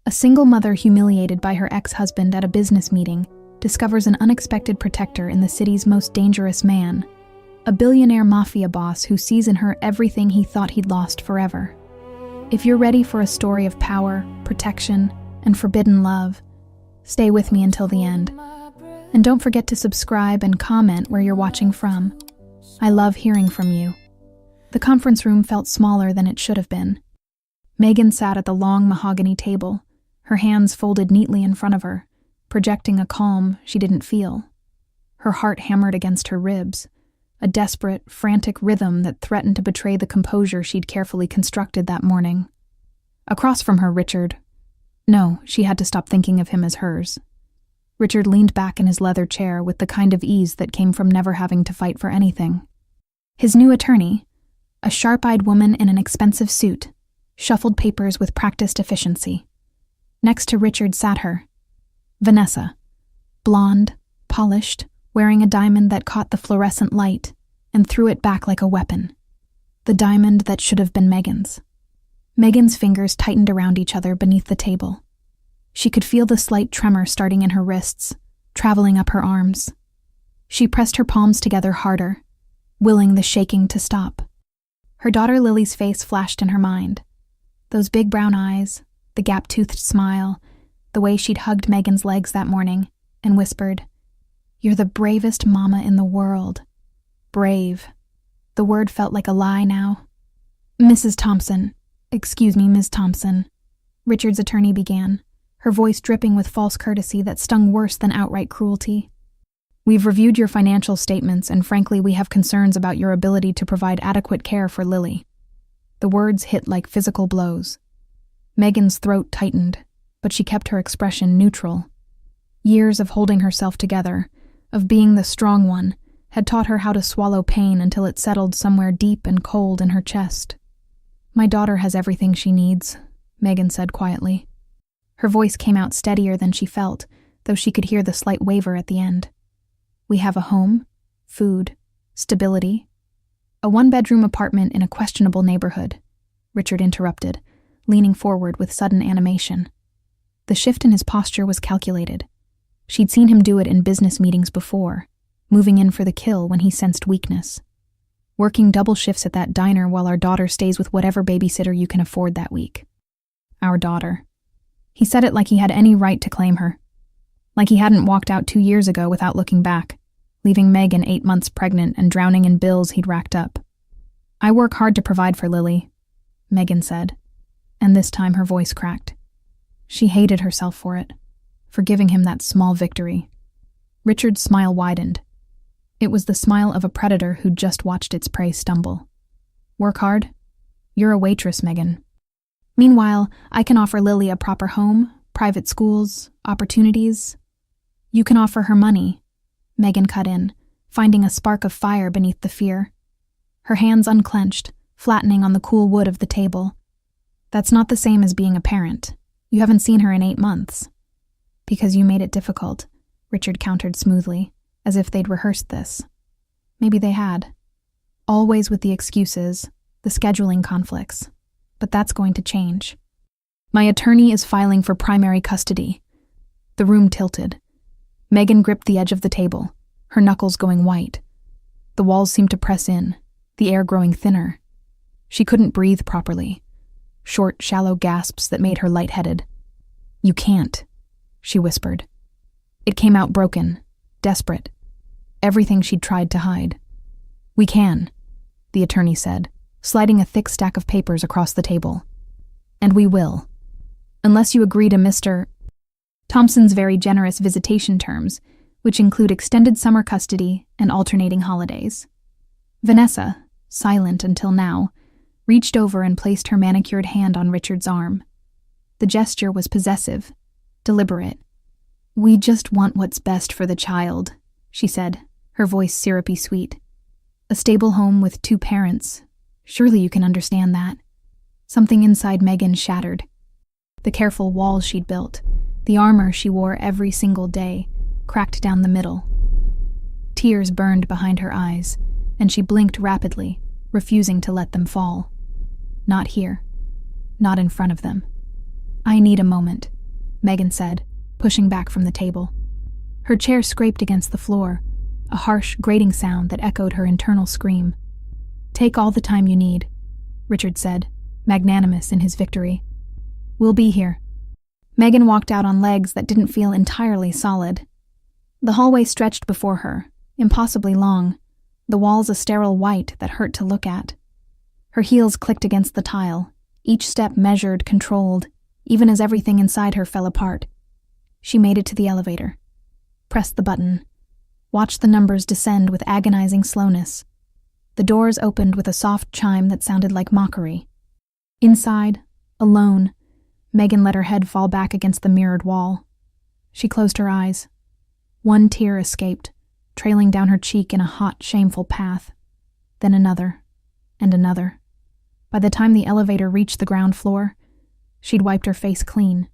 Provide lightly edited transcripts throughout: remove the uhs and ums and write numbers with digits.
A single mother humiliated by her ex-husband at a business meeting discovers an unexpected protector in the city's most dangerous man, a billionaire mafia boss who sees in her everything he thought he'd lost forever. If you're ready for a story of power, protection, and forbidden love, stay with me until the end. And don't forget to subscribe and comment where you're watching from. I love hearing from you. The conference room felt smaller than it should have been. Megan sat at the long mahogany table, her hands folded neatly in front of her, projecting a calm she didn't feel. Her heart hammered against her ribs, a desperate, frantic rhythm that threatened to betray the composure she'd carefully constructed that morning. Across from her, Richard. No, she had to stop thinking of him as hers. Richard leaned back in his leather chair with the kind of ease that came from never having to fight for anything. His new attorney, a sharp-eyed woman in an expensive suit, shuffled papers with practiced efficiency. Next to Richard sat her, Vanessa, blonde, polished, wearing a diamond that caught the fluorescent light and threw it back like a weapon. The diamond that should have been Megan's. Megan's fingers tightened around each other beneath the table. She could feel the slight tremor starting in her wrists, traveling up her arms. She pressed her palms together harder, willing the shaking to stop. Her daughter Lily's face flashed in her mind. Those big brown eyes, the gap-toothed smile, the way she'd hugged Megan's legs that morning and whispered, "You're the bravest mama in the world." Brave. The word felt like a lie now. Ms. Thompson, Richard's attorney began, her voice dripping with false courtesy that stung worse than outright cruelty. "We've reviewed your financial statements, and frankly, we have concerns about your ability to provide adequate care for Lily." The words hit like physical blows. Megan's throat tightened, but she kept her expression neutral. Years of holding herself together, of being the strong one, had taught her how to swallow pain until it settled somewhere deep and cold in her chest. "My daughter has everything she needs," Megan said quietly. Her voice came out steadier than she felt, though she could hear the slight waver at the end. "We have a home, food, stability, a one-bedroom apartment in a questionable neighborhood," Richard interrupted, leaning forward with sudden animation. The shift in his posture was calculated. She'd seen him do it in business meetings before, moving in for the kill when he sensed weakness. "Working double shifts at that diner while our daughter stays with whatever babysitter you can afford that week." Our daughter. He said it like he had any right to claim her. Like he hadn't walked out 2 years ago without looking back, leaving Megan 8 months pregnant and drowning in bills he'd racked up. "I work hard to provide for Lily," Megan said, and this time her voice cracked. She hated herself for it, for giving him that small victory. Richard's smile widened. It was the smile of a predator who'd just watched its prey stumble. "Work hard? You're a waitress, Megan. Meanwhile, I can offer Lily a proper home, private schools, opportunities. You can offer her money," Megan cut in, finding a spark of fire beneath the fear. Her hands unclenched, flattening on the cool wood of the table. "That's not the same as being a parent. You haven't seen her in 8 months. "Because you made it difficult," Richard countered smoothly, as if they'd rehearsed this. Maybe they had. Always with the excuses, the scheduling conflicts. But that's going to change. "My attorney is filing for primary custody." The room tilted. Megan gripped the edge of the table, her knuckles going white. The walls seemed to press in, the air growing thinner. She couldn't breathe properly. Short, shallow gasps that made her lightheaded. "You can't," she whispered. It came out broken, desperate. Everything she'd tried to hide. "We can," the attorney said, sliding a thick stack of papers across the table. "And we will. Unless you agree to Mr. Thompson's very generous visitation terms, which include extended summer custody and alternating holidays." Vanessa, silent until now, reached over and placed her manicured hand on Richard's arm. The gesture was possessive, deliberate. "We just want what's best for the child," she said, her voice syrupy sweet. "A stable home with 2 parents. Surely you can understand that." Something inside Megan shattered. The careful walls she'd built, the armor she wore every single day, cracked down the middle. Tears burned behind her eyes, and she blinked rapidly, refusing to let them fall. Not here. Not in front of them. "I need a moment," Megan said, pushing back from the table. Her chair scraped against the floor, a harsh, grating sound that echoed her internal scream. Take all the time you need, Richard said, magnanimous in his victory. We'll be here. Megan walked out on legs that didn't feel entirely solid. The hallway stretched before her, impossibly long, the walls a sterile white that hurt to look at. Her heels clicked against the tile, each step measured, controlled, even as everything inside her fell apart. She made it to the elevator, pressed the button, watched the numbers descend with agonizing slowness. The doors opened with a soft chime that sounded like mockery. Inside, alone, Megan let her head fall back against the mirrored wall. She closed her eyes. One tear escaped, trailing down her cheek in a hot, shameful path. Then another, and another. By the time the elevator reached the ground floor, she'd wiped her face clean,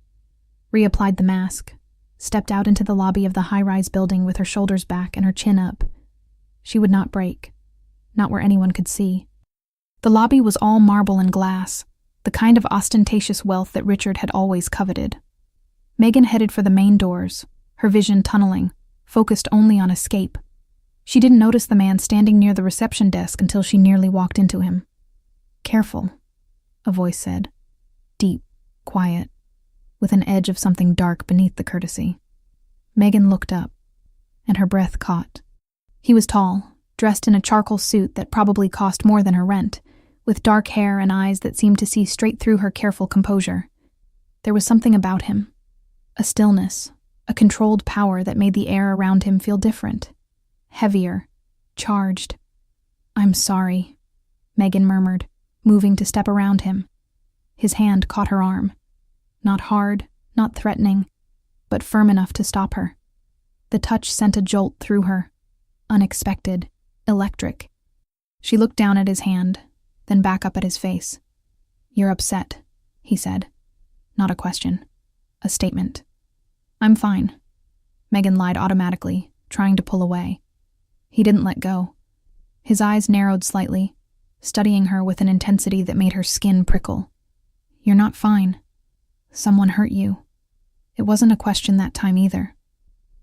reapplied the mask, stepped out into the lobby of the high-rise building with her shoulders back and her chin up. She would not break, not where anyone could see. The lobby was all marble and glass, the kind of ostentatious wealth that Richard had always coveted. Megan headed for the main doors, her vision tunneling, focused only on escape. She didn't notice the man standing near the reception desk until she nearly walked into him. Careful, a voice said, deep, quiet, with an edge of something dark beneath the courtesy. Megan looked up, and her breath caught. He was tall, dressed in a charcoal suit that probably cost more than her rent, with dark hair and eyes that seemed to see straight through her careful composure. There was something about him, a stillness, a controlled power that made the air around him feel different, heavier, charged. I'm sorry, Megan murmured, moving to step around him. His hand caught her arm. Not hard, not threatening, but firm enough to stop her. The touch sent a jolt through her, unexpected, electric. She looked down at his hand, then back up at his face. You're upset, he said. Not a question, a statement. I'm fine. Megan lied automatically, trying to pull away. He didn't let go. His eyes narrowed slightly, studying her with an intensity that made her skin prickle. You're not fine. Someone hurt you. It wasn't a question that time either.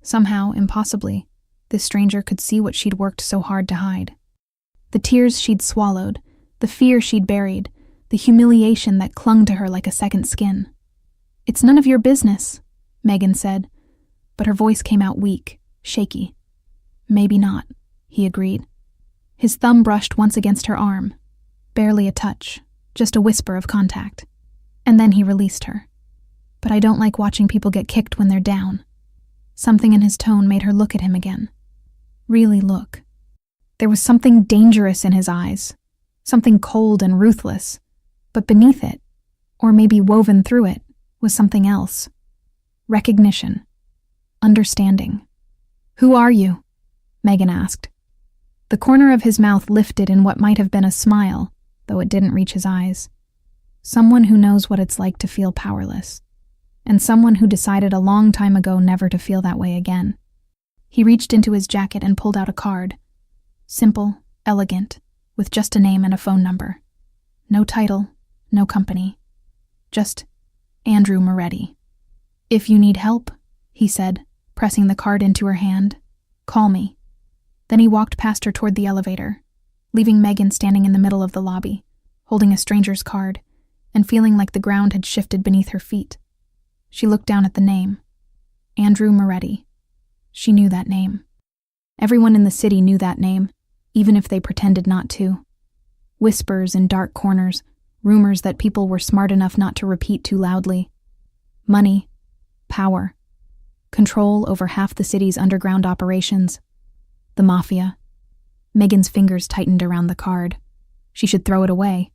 Somehow, impossibly, this stranger could see what she'd worked so hard to hide. The tears she'd swallowed, the fear she'd buried, the humiliation that clung to her like a second skin. It's none of your business, Megan said, but her voice came out weak, shaky. Maybe not, he agreed. His thumb brushed once against her arm. Barely a touch, just a whisper of contact. And then he released her. But I don't like watching people get kicked when they're down. Something in his tone made her look at him again. Really look. There was something dangerous in his eyes, something cold and ruthless, but beneath it, or maybe woven through it, was something else. Recognition. Understanding. Who are you? Megan asked. The corner of his mouth lifted in what might have been a smile, though it didn't reach his eyes. Someone who knows what it's like to feel powerless, and someone who decided a long time ago never to feel that way again. He reached into his jacket and pulled out a card. Simple, elegant, with just a name and a phone number. No title, no company. Just Andrew Moretti. If you need help, he said, pressing the card into her hand, call me. Then he walked past her toward the elevator, leaving Megan standing in the middle of the lobby, holding a stranger's card, and feeling like the ground had shifted beneath her feet. She looked down at the name. Andrew Moretti. She knew that name. Everyone in the city knew that name, even if they pretended not to. Whispers in dark corners, rumors that people were smart enough not to repeat too loudly. Money, power, control over half the city's underground operations. The Mafia. Megan's fingers tightened around the card. She should throw it away.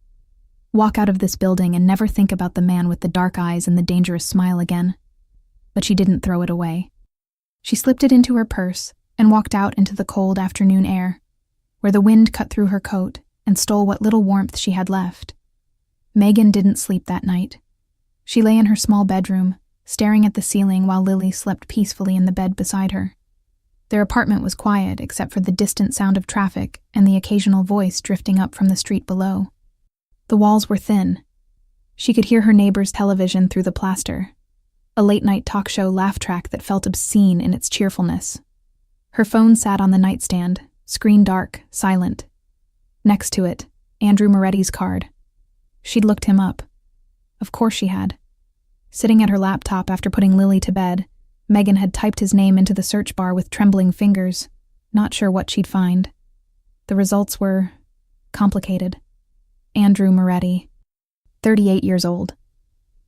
Walk out of this building and never think about the man with the dark eyes and the dangerous smile again. But she didn't throw it away. She slipped it into her purse and walked out into the cold afternoon air, where the wind cut through her coat and stole what little warmth she had left. Megan didn't sleep that night. She lay in her small bedroom, staring at the ceiling while Lily slept peacefully in the bed beside her. Their apartment was quiet except for the distant sound of traffic and the occasional voice drifting up from the street below. The walls were thin. She could hear her neighbor's television through the plaster. a late-night talk show laugh track that felt obscene in its cheerfulness. Her phone sat on the nightstand, screen dark, silent. Next to it, Andrew Moretti's card. She'd looked him up. Of course she had. Sitting at her laptop after putting Lily to bed, Megan had typed his name into the search bar with trembling fingers, not sure what she'd find. The results were complicated. Andrew Moretti, 38 years old,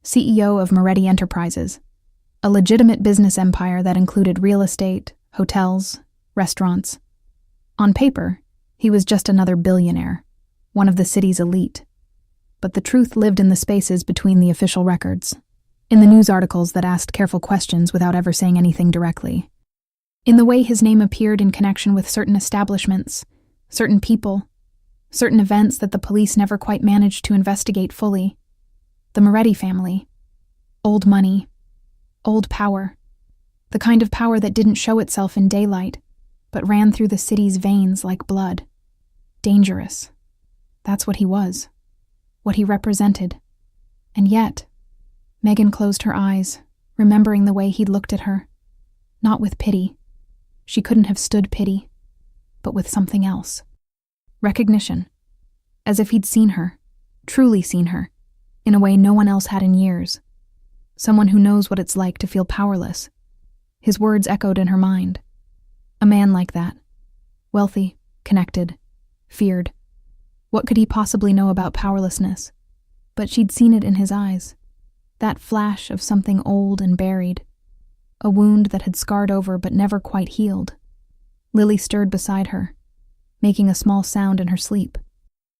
CEO of Moretti Enterprises, a legitimate business empire that included real estate, hotels, restaurants. On paper, he was just another billionaire, one of the city's elite. But the truth lived in the spaces between the official records, in the news articles that asked careful questions without ever saying anything directly, in the way his name appeared in connection with certain establishments, certain people, certain events that the police never quite managed to investigate fully. The Moretti family. Old money. Old power. The kind of power that didn't show itself in daylight, but ran through the city's veins like blood. Dangerous. That's what he was. What he represented. And yet, Megan closed her eyes, remembering the way he'd looked at her. Not with pity. She couldn't have stood pity, but with something else. Recognition. As if he'd seen her, truly seen her, in a way no one else had in years. Someone who knows what it's like to feel powerless. His words echoed in her mind. A man like that. Wealthy, connected, feared. What could he possibly know about powerlessness? But she'd seen it in his eyes. That flash of something old and buried. A wound that had scarred over but never quite healed. Lily stirred beside her, making a small sound in her sleep.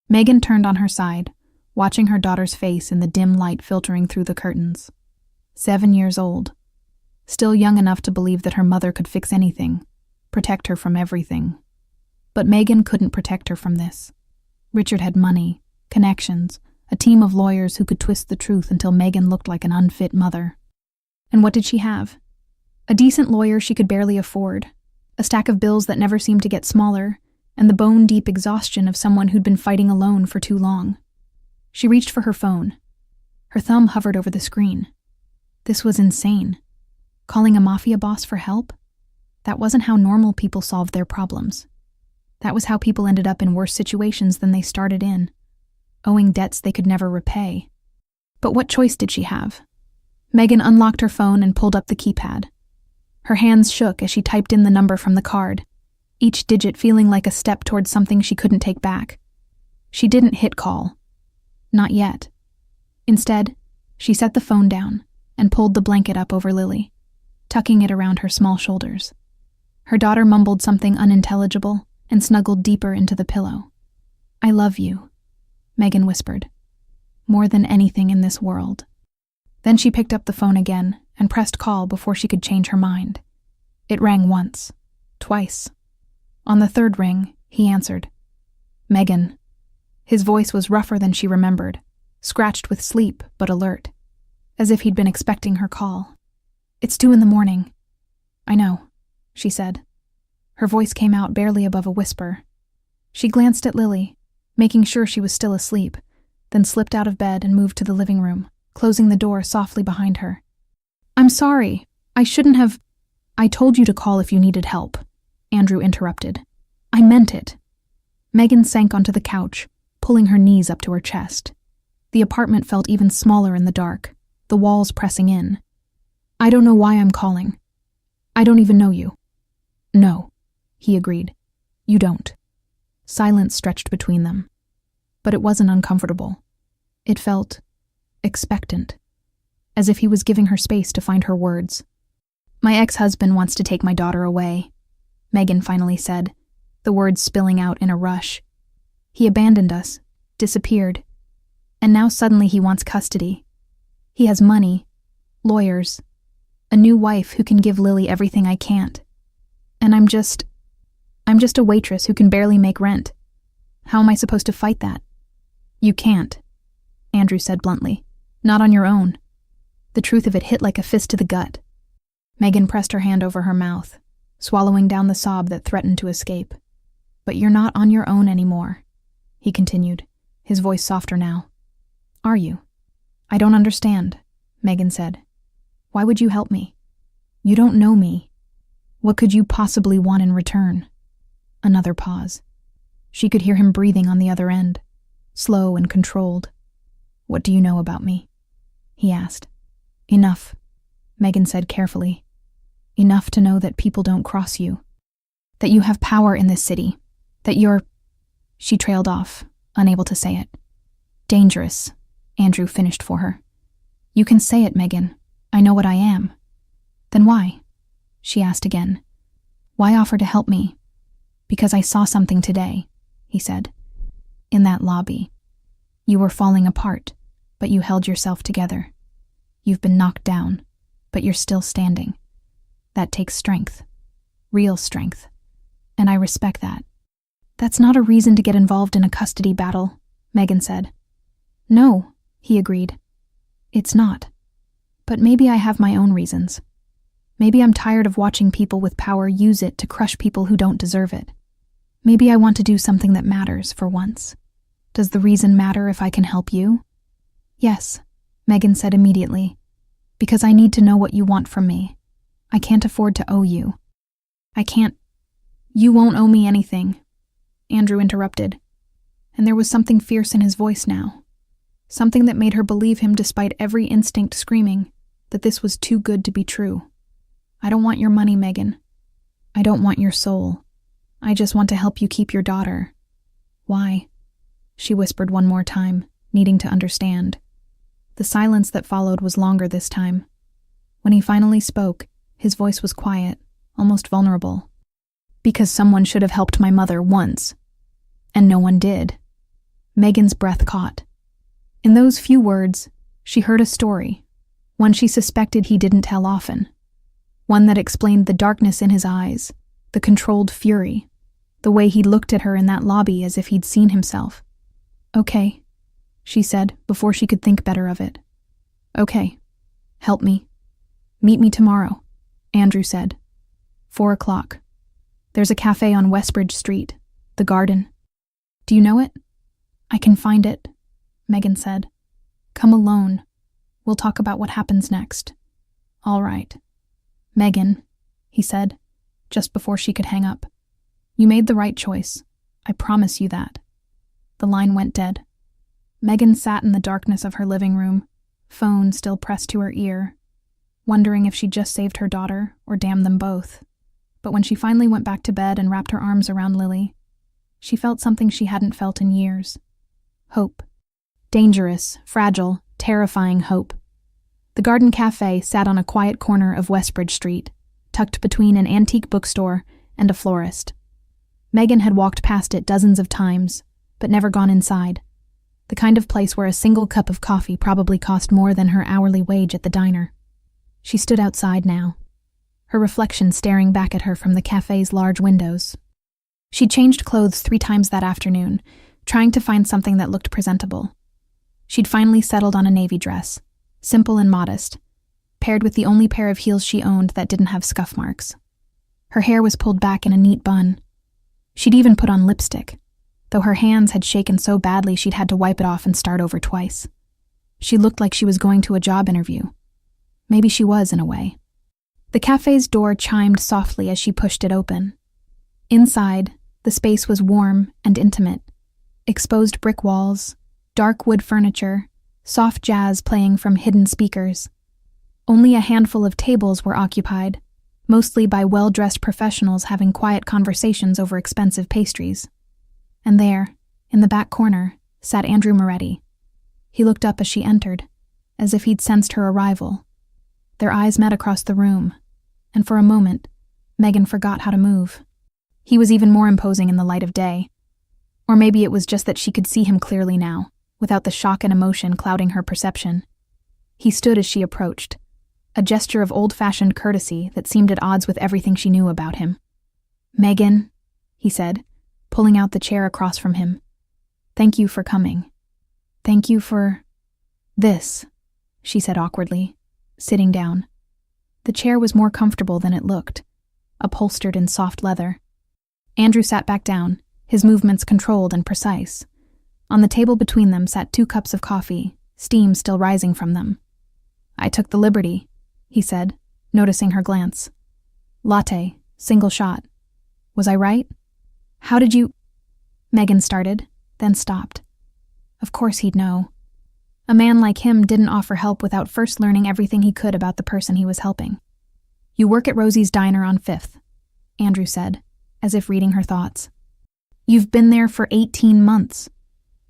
Megan turned on her side, watching her daughter's face in the dim light filtering through the curtains. 7 years old. Still young enough to believe that her mother could fix anything, protect her from everything. But Megan couldn't protect her from this. Richard had money, connections, a team of lawyers who could twist the truth until Megan looked like an unfit mother. And what did she have? A decent lawyer she could barely afford, a stack of bills that never seemed to get smaller, and the bone-deep exhaustion of someone who'd been fighting alone for too long. She reached for her phone. Her thumb hovered over the screen. This was insane. Calling a mafia boss for help? That wasn't how normal people solved their problems. That was how people ended up in worse situations than they started in, owing debts they could never repay. But what choice did she have? Megan unlocked her phone and pulled up the keypad. Her hands shook as she typed in the number from the card, each digit feeling like a step towards something she couldn't take back. She didn't hit call. Not yet. Instead, she set the phone down and pulled the blanket up over Lily, tucking it around her small shoulders. Her daughter mumbled something unintelligible and snuggled deeper into the pillow. "I love you," Megan whispered. "More than anything in this world." Then she picked up the phone again and pressed call before she could change her mind. It rang once, twice. On the third ring, he answered. "Megan." His voice was rougher than she remembered, scratched with sleep but alert, as if he'd been expecting her call. "It's 2 a.m. "I know," she said. Her voice came out barely above a whisper. She glanced at Lily, making sure she was still asleep, then slipped out of bed and moved to the living room, closing the door softly behind her. "I'm sorry. I shouldn't have—" "I told you to call if you needed help," Andrew interrupted. "I meant it." Megan sank onto the couch, pulling her knees up to her chest. The apartment felt even smaller in the dark, the walls pressing in. "I don't know why I'm calling. I don't even know you." "No," he agreed. "You don't." Silence stretched between them. But it wasn't uncomfortable. It felt expectant, as if he was giving her space to find her words. "My ex-husband wants to take my daughter away," Megan finally said, the words spilling out in a rush. "He abandoned us, disappeared, and now suddenly he wants custody. He has money, lawyers, a new wife who can give Lily everything I can't. And I'm just a waitress who can barely make rent. How am I supposed to fight that?" "You can't," Andrew said bluntly. "Not on your own." The truth of it hit like a fist to the gut. Megan pressed her hand over her mouth, swallowing down the sob that threatened to escape. "But you're not on your own anymore," he continued, his voice softer now. "Are you?" "I don't understand," Megan said. Why would you help me? You don't know me. What could you possibly want in return? Another pause. She could hear him breathing on the other end, slow and controlled. What do you know about me? He asked. Enough, Megan said carefully. Enough to know that people don't cross you. That you have power in this city. That you're… She trailed off, unable to say it. Dangerous, Andrew finished for her. You can say it, Megan. I know what I am. Then why? She asked again. Why offer to help me? Because I saw something today, he said. In that lobby. You were falling apart, but you held yourself together. You've been knocked down, but you're still standing. That takes strength. Real strength. And I respect that. That's not a reason to get involved in a custody battle, Megan said. No, he agreed. It's not. But maybe I have my own reasons. Maybe I'm tired of watching people with power use it to crush people who don't deserve it. Maybe I want to do something that matters for once. Does the reason matter if I can help you? Yes, Megan said immediately. Because I need to know what you want from me. I can't afford to owe you. I can't… You won't owe me anything, Andrew interrupted. And there was something fierce in his voice now. Something that made her believe him despite every instinct screaming that this was too good to be true. I don't want your money, Megan. I don't want your soul. I just want to help you keep your daughter. Why? She whispered one more time, needing to understand. The silence that followed was longer this time. When he finally spoke, his voice was quiet, almost vulnerable. Because someone should have helped my mother once. And no one did. Megan's breath caught. In those few words, she heard a story, one she suspected he didn't tell often. One that explained the darkness in his eyes, the controlled fury, the way he looked at her in that lobby as if he'd seen himself. Okay, she said before she could think better of it. Okay, help me. Meet me tomorrow, Andrew said. 4:00. There's a cafe on Westbridge Street, the Garden. Do you know it? I can find it, Megan said. Come alone. We'll talk about what happens next. All right. Megan, he said, just before she could hang up. You made the right choice. I promise you that. The line went dead. Megan sat in the darkness of her living room, phone still pressed to her ear, wondering if she'd just saved her daughter or damned them both. But when she finally went back to bed and wrapped her arms around Lily, she felt something she hadn't felt in years. Hope. Dangerous, fragile, terrifying hope. The Garden Cafe sat on a quiet corner of Westbridge Street, tucked between an antique bookstore and a florist. Megan had walked past it dozens of times, but never gone inside. The kind of place where a single cup of coffee probably cost more than her hourly wage at the diner. She stood outside now, her reflection staring back at her from the cafe's large windows. She'd changed clothes 3 times that afternoon, trying to find something that looked presentable. She'd finally settled on a navy dress, simple and modest, paired with the only pair of heels she owned that didn't have scuff marks. Her hair was pulled back in a neat bun. She'd even put on lipstick, though her hands had shaken so badly she'd had to wipe it off and start over twice. She looked like she was going to a job interview. Maybe she was, in a way. The cafe's door chimed softly as she pushed it open. Inside, the space was warm and intimate. Exposed brick walls, dark wood furniture, soft jazz playing from hidden speakers. Only a handful of tables were occupied, mostly by well-dressed professionals having quiet conversations over expensive pastries. And there, in the back corner, sat Andrew Moretti. He looked up as she entered, as if he'd sensed her arrival. Their eyes met across the room, and for a moment, Megan forgot how to move. He was even more imposing in the light of day. Or maybe it was just that she could see him clearly now, without the shock and emotion clouding her perception. He stood as she approached, a gesture of old-fashioned courtesy that seemed at odds with everything she knew about him. Megan, he said, pulling out the chair across from him. Thank you for coming. Thank you for… this, she said awkwardly, sitting down. The chair was more comfortable than it looked, upholstered in soft leather. Andrew sat back down, his movements controlled and precise. On the table between them sat 2 cups of coffee, steam still rising from them. I took the liberty, he said, noticing her glance. Latte, single shot. Was I right? How did you... Megan started, then stopped. Of course he'd know. A man like him didn't offer help without first learning everything he could about the person he was helping. You work at Rosie's Diner on 5th, Andrew said, as if reading her thoughts. You've been there for 18 months.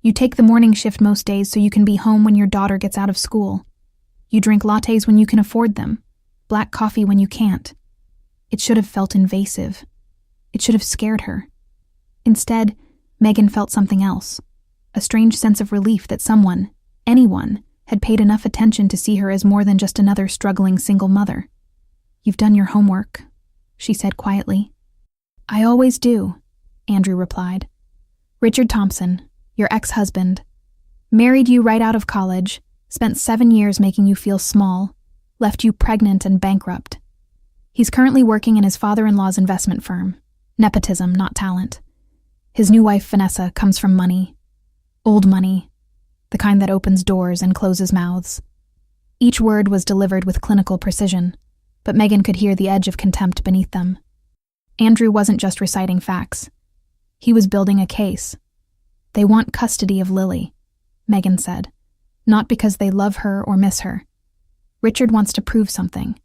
You take the morning shift most days so you can be home when your daughter gets out of school. You drink lattes when you can afford them, black coffee when you can't. It should have felt invasive. It should have scared her. Instead, Megan felt something else, a strange sense of relief that someone, anyone, had paid enough attention to see her as more than just another struggling single mother. You've done your homework, she said quietly. I always do, Andrew replied. Richard Thompson, your ex-husband, married you right out of college, spent 7 years making you feel small, left you pregnant and bankrupt. He's currently working in his father-in-law's investment firm. Nepotism, not talent. His new wife, Vanessa, comes from money. Old money. The kind that opens doors and closes mouths. Each word was delivered with clinical precision, but Megan could hear the edge of contempt beneath them. Andrew wasn't just reciting facts. He was building a case. They want custody of Lily, Megan said, not because they love her or miss her. Richard wants to prove something,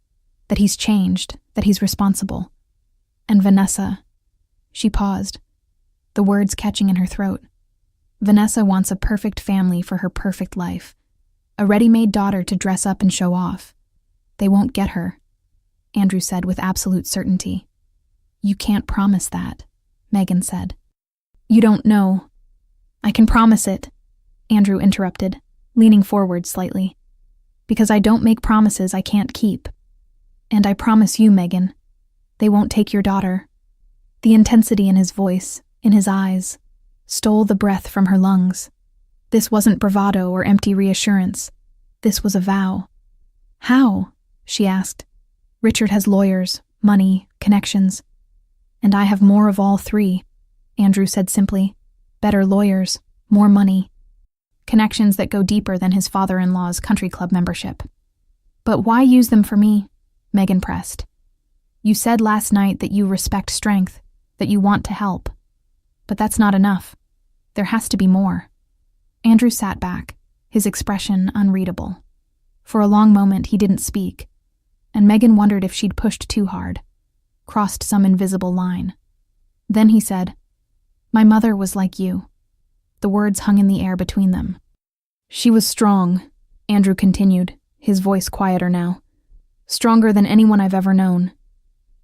that he's changed, that he's responsible. And Vanessa, she paused, the words catching in her throat. Vanessa wants a perfect family for her perfect life, a ready-made daughter to dress up and show off. They won't get her, Andrew said with absolute certainty. You can't promise that, Megan said. You don't know. I can promise it, Andrew interrupted, leaning forward slightly. Because I don't make promises I can't keep. And I promise you, Megan, they won't take your daughter. The intensity in his voice, in his eyes, stole the breath from her lungs. This wasn't bravado or empty reassurance. This was a vow. How? She asked. Richard has lawyers, money, connections. And I have more of all three, Andrew said simply. Better lawyers, more money. Connections that go deeper than his father-in-law's country club membership. But why use them for me? Megan pressed. You said last night that you respect strength, that you want to help. But that's not enough. There has to be more. Andrew sat back, his expression unreadable. For a long moment he didn't speak, and Megan wondered if she'd pushed too hard, crossed some invisible line. Then he said, My mother was like you. The words hung in the air between them. She was strong, Andrew continued, his voice quieter now. Stronger than anyone I've ever known.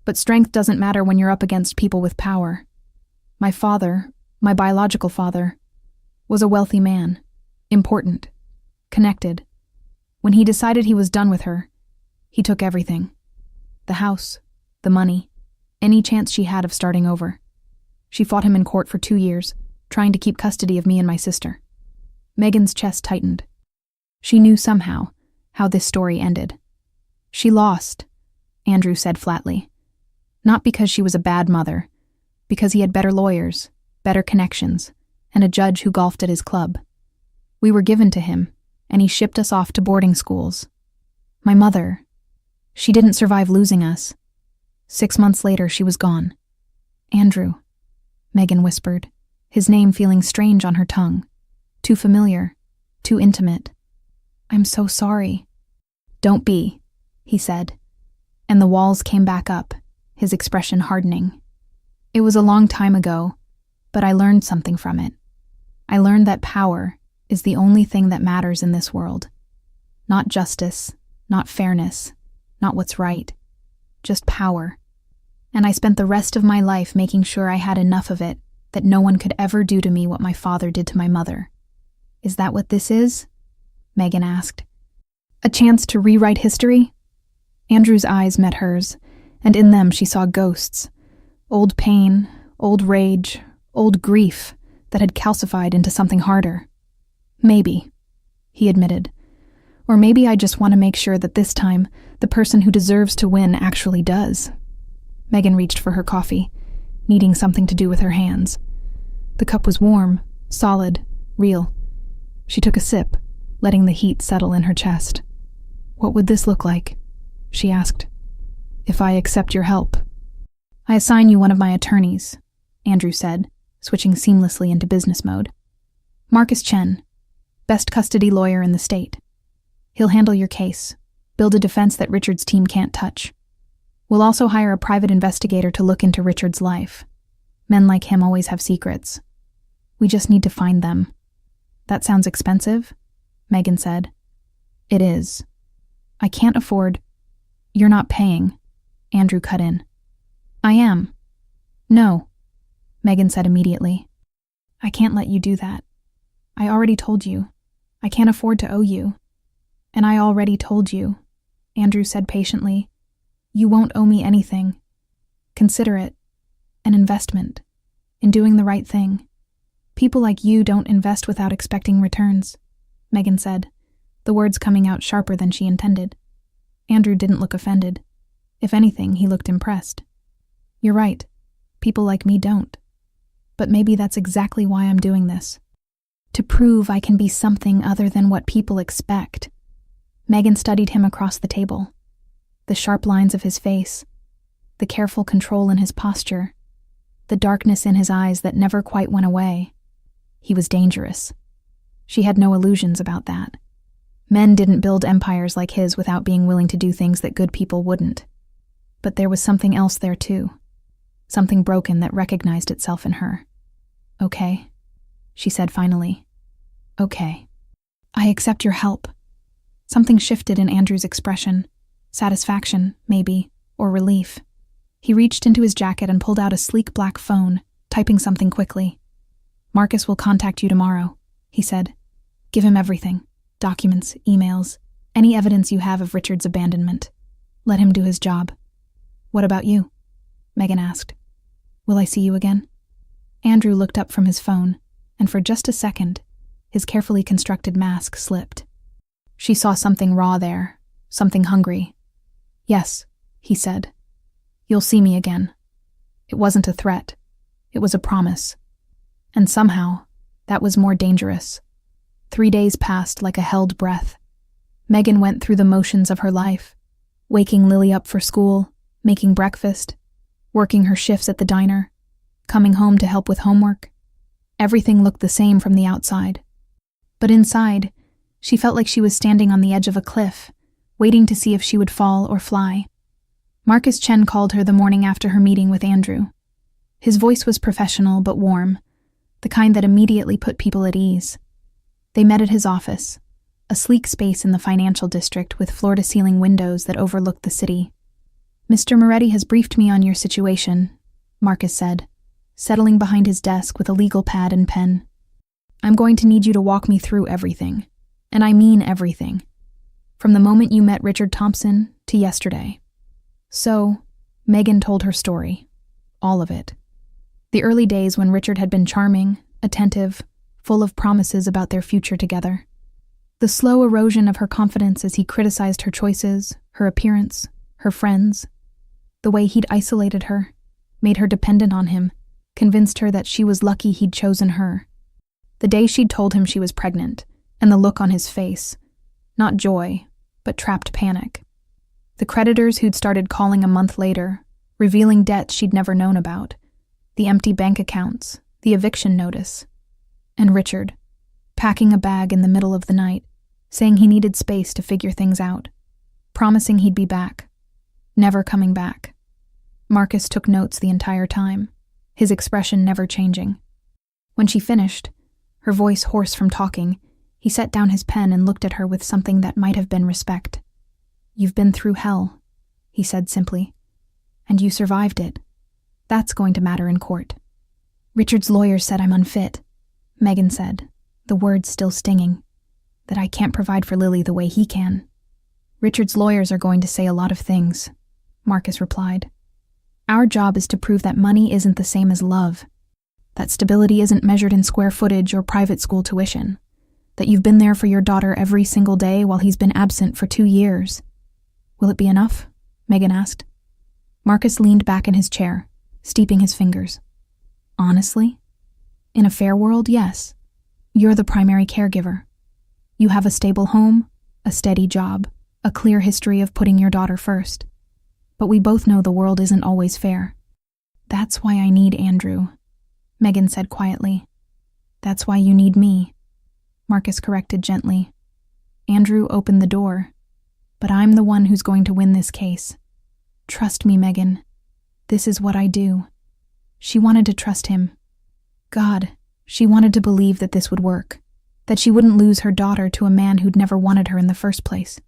But strength doesn't matter when you're up against people with power. My father, my biological father, was a wealthy man, important, connected. When he decided he was done with her, he took everything. The house, the money, any chance she had of starting over. She fought him in court for 2 years, trying to keep custody of me and my sister. Megan's chest tightened. She knew somehow how this story ended. She lost, Andrew said flatly. Not because she was a bad mother, because he had better lawyers, better connections, and a judge who golfed at his club. We were given to him, and he shipped us off to boarding schools. My mother, she didn't survive losing us. 6 months later, she was gone. Andrew, Megan whispered, his name feeling strange on her tongue. Too familiar, too intimate. I'm so sorry. Don't be, he said, and the walls came back up, his expression hardening. It was a long time ago, but I learned something from it. I learned that power is the only thing that matters in this world. Not justice, not fairness, not what's right. Just power. And I spent the rest of my life making sure I had enough of it that no one could ever do to me what my father did to my mother. Is that what this is? Megan asked. A chance to rewrite history? Andrew's eyes met hers, and in them she saw ghosts. Old pain, old rage, old grief that had calcified into something harder. Maybe, he admitted. Or maybe I just want to make sure that this time, the person who deserves to win actually does. Megan reached for her coffee, needing something to do with her hands. The cup was warm, solid, real. She took a sip, letting the heat settle in her chest. What would this look like? she asked. "If I accept your help." "I assign you one of my attorneys," Andrew said, switching seamlessly into business mode. "Marcus Chen, best custody lawyer in the state. He'll handle your case, build a defense that Richard's team can't touch. We'll also hire a private investigator to look into Richard's life. Men like him always have secrets. We just need to find them." "That sounds expensive," Megan said. "It is. I can't afford—" "You're not paying," Andrew cut in. "I am." "No," Megan said immediately. "I can't let you do that. I already told you. I can't afford to owe you." "And I already told you," Andrew said patiently. "You won't owe me anything. Consider it an investment in doing the right thing. People like you don't invest without expecting returns," Megan said, the words coming out sharper than she intended. Andrew didn't look offended. If anything, he looked impressed. "You're right. People like me don't. But maybe that's exactly why I'm doing this. To prove I can be something other than what people expect." Megan studied him across the table. The sharp lines of his face, the careful control in his posture, the darkness in his eyes that never quite went away. He was dangerous. She had no illusions about that. Men didn't build empires like his without being willing to do things that good people wouldn't. But there was something else there too. Something broken that recognized itself in her. "Okay," she said finally. "Okay. I accept your help." Something shifted in Andrew's expression. Satisfaction, maybe, or relief. He reached into his jacket and pulled out a sleek black phone, typing something quickly. "Marcus will contact you tomorrow," he said. "Give him everything. Documents, emails, any evidence you have of Richard's abandonment. Let him do his job." "What about you?" Megan asked. "Will I see you again?" Andrew looked up from his phone, and for just a second, his carefully constructed mask slipped. She saw something raw there, something hungry. "Yes," he said. "You'll see me again." It wasn't a threat. It was a promise. And somehow, that was more dangerous. 3 days passed like a held breath. Megan went through the motions of her life, waking Lily up for school, making breakfast, working her shifts at the diner, coming home to help with homework. Everything looked the same from the outside. But inside, she felt like she was standing on the edge of a cliff, waiting to see if she would fall or fly. Marcus Chen called her the morning after her meeting with Andrew. His voice was professional but warm, the kind that immediately put people at ease. They met at his office, a sleek space in the financial district with floor-to-ceiling windows that overlooked the city. "Mr. Moretti has briefed me on your situation," Marcus said, settling behind his desk with a legal pad and pen. "I'm going to need you to walk me through everything. And I mean everything. From the moment you met Richard Thompson to yesterday." So, Megan told her story. All of it. The early days when Richard had been charming, attentive, full of promises about their future together. The slow erosion of her confidence as he criticized her choices, her appearance, her friends. The way he'd isolated her, made her dependent on him, convinced her that she was lucky he'd chosen her. The day she'd told him she was pregnant, and the look on his face. Not joy, but trapped panic. The creditors who'd started calling a month later, revealing debts she'd never known about. The empty bank accounts, the eviction notice. And Richard, packing a bag in the middle of the night, saying he needed space to figure things out, promising he'd be back, never coming back. Marcus took notes the entire time, his expression never changing. When she finished, her voice hoarse from talking, he set down his pen and looked at her with something that might have been respect. "You've been through hell," he said simply, "and you survived it. That's going to matter in court." "Richard's lawyer said I'm unfit," Megan said, the words still stinging, "that I can't provide for Lily the way he can." "Richard's lawyers are going to say a lot of things," Marcus replied. "Our job is to prove that money isn't the same as love, that stability isn't measured in square footage or private school tuition, that you've been there for your daughter every single day while he's been absent for 2 years. "Will it be enough?" Megan asked. Marcus leaned back in his chair, steeping his fingers. "Honestly? In a fair world, yes. You're the primary caregiver. You have a stable home, a steady job, a clear history of putting your daughter first. But we both know the world isn't always fair. That's why I need Andrew, Megan said quietly. That's why you need me, Marcus corrected gently. Andrew opened the door, but I'm the one who's going to win this case. Trust me, Megan. This is what I do. She wanted to trust him. God, she wanted to believe that this would work, that she wouldn't lose her daughter to a man who'd never wanted her in the first place.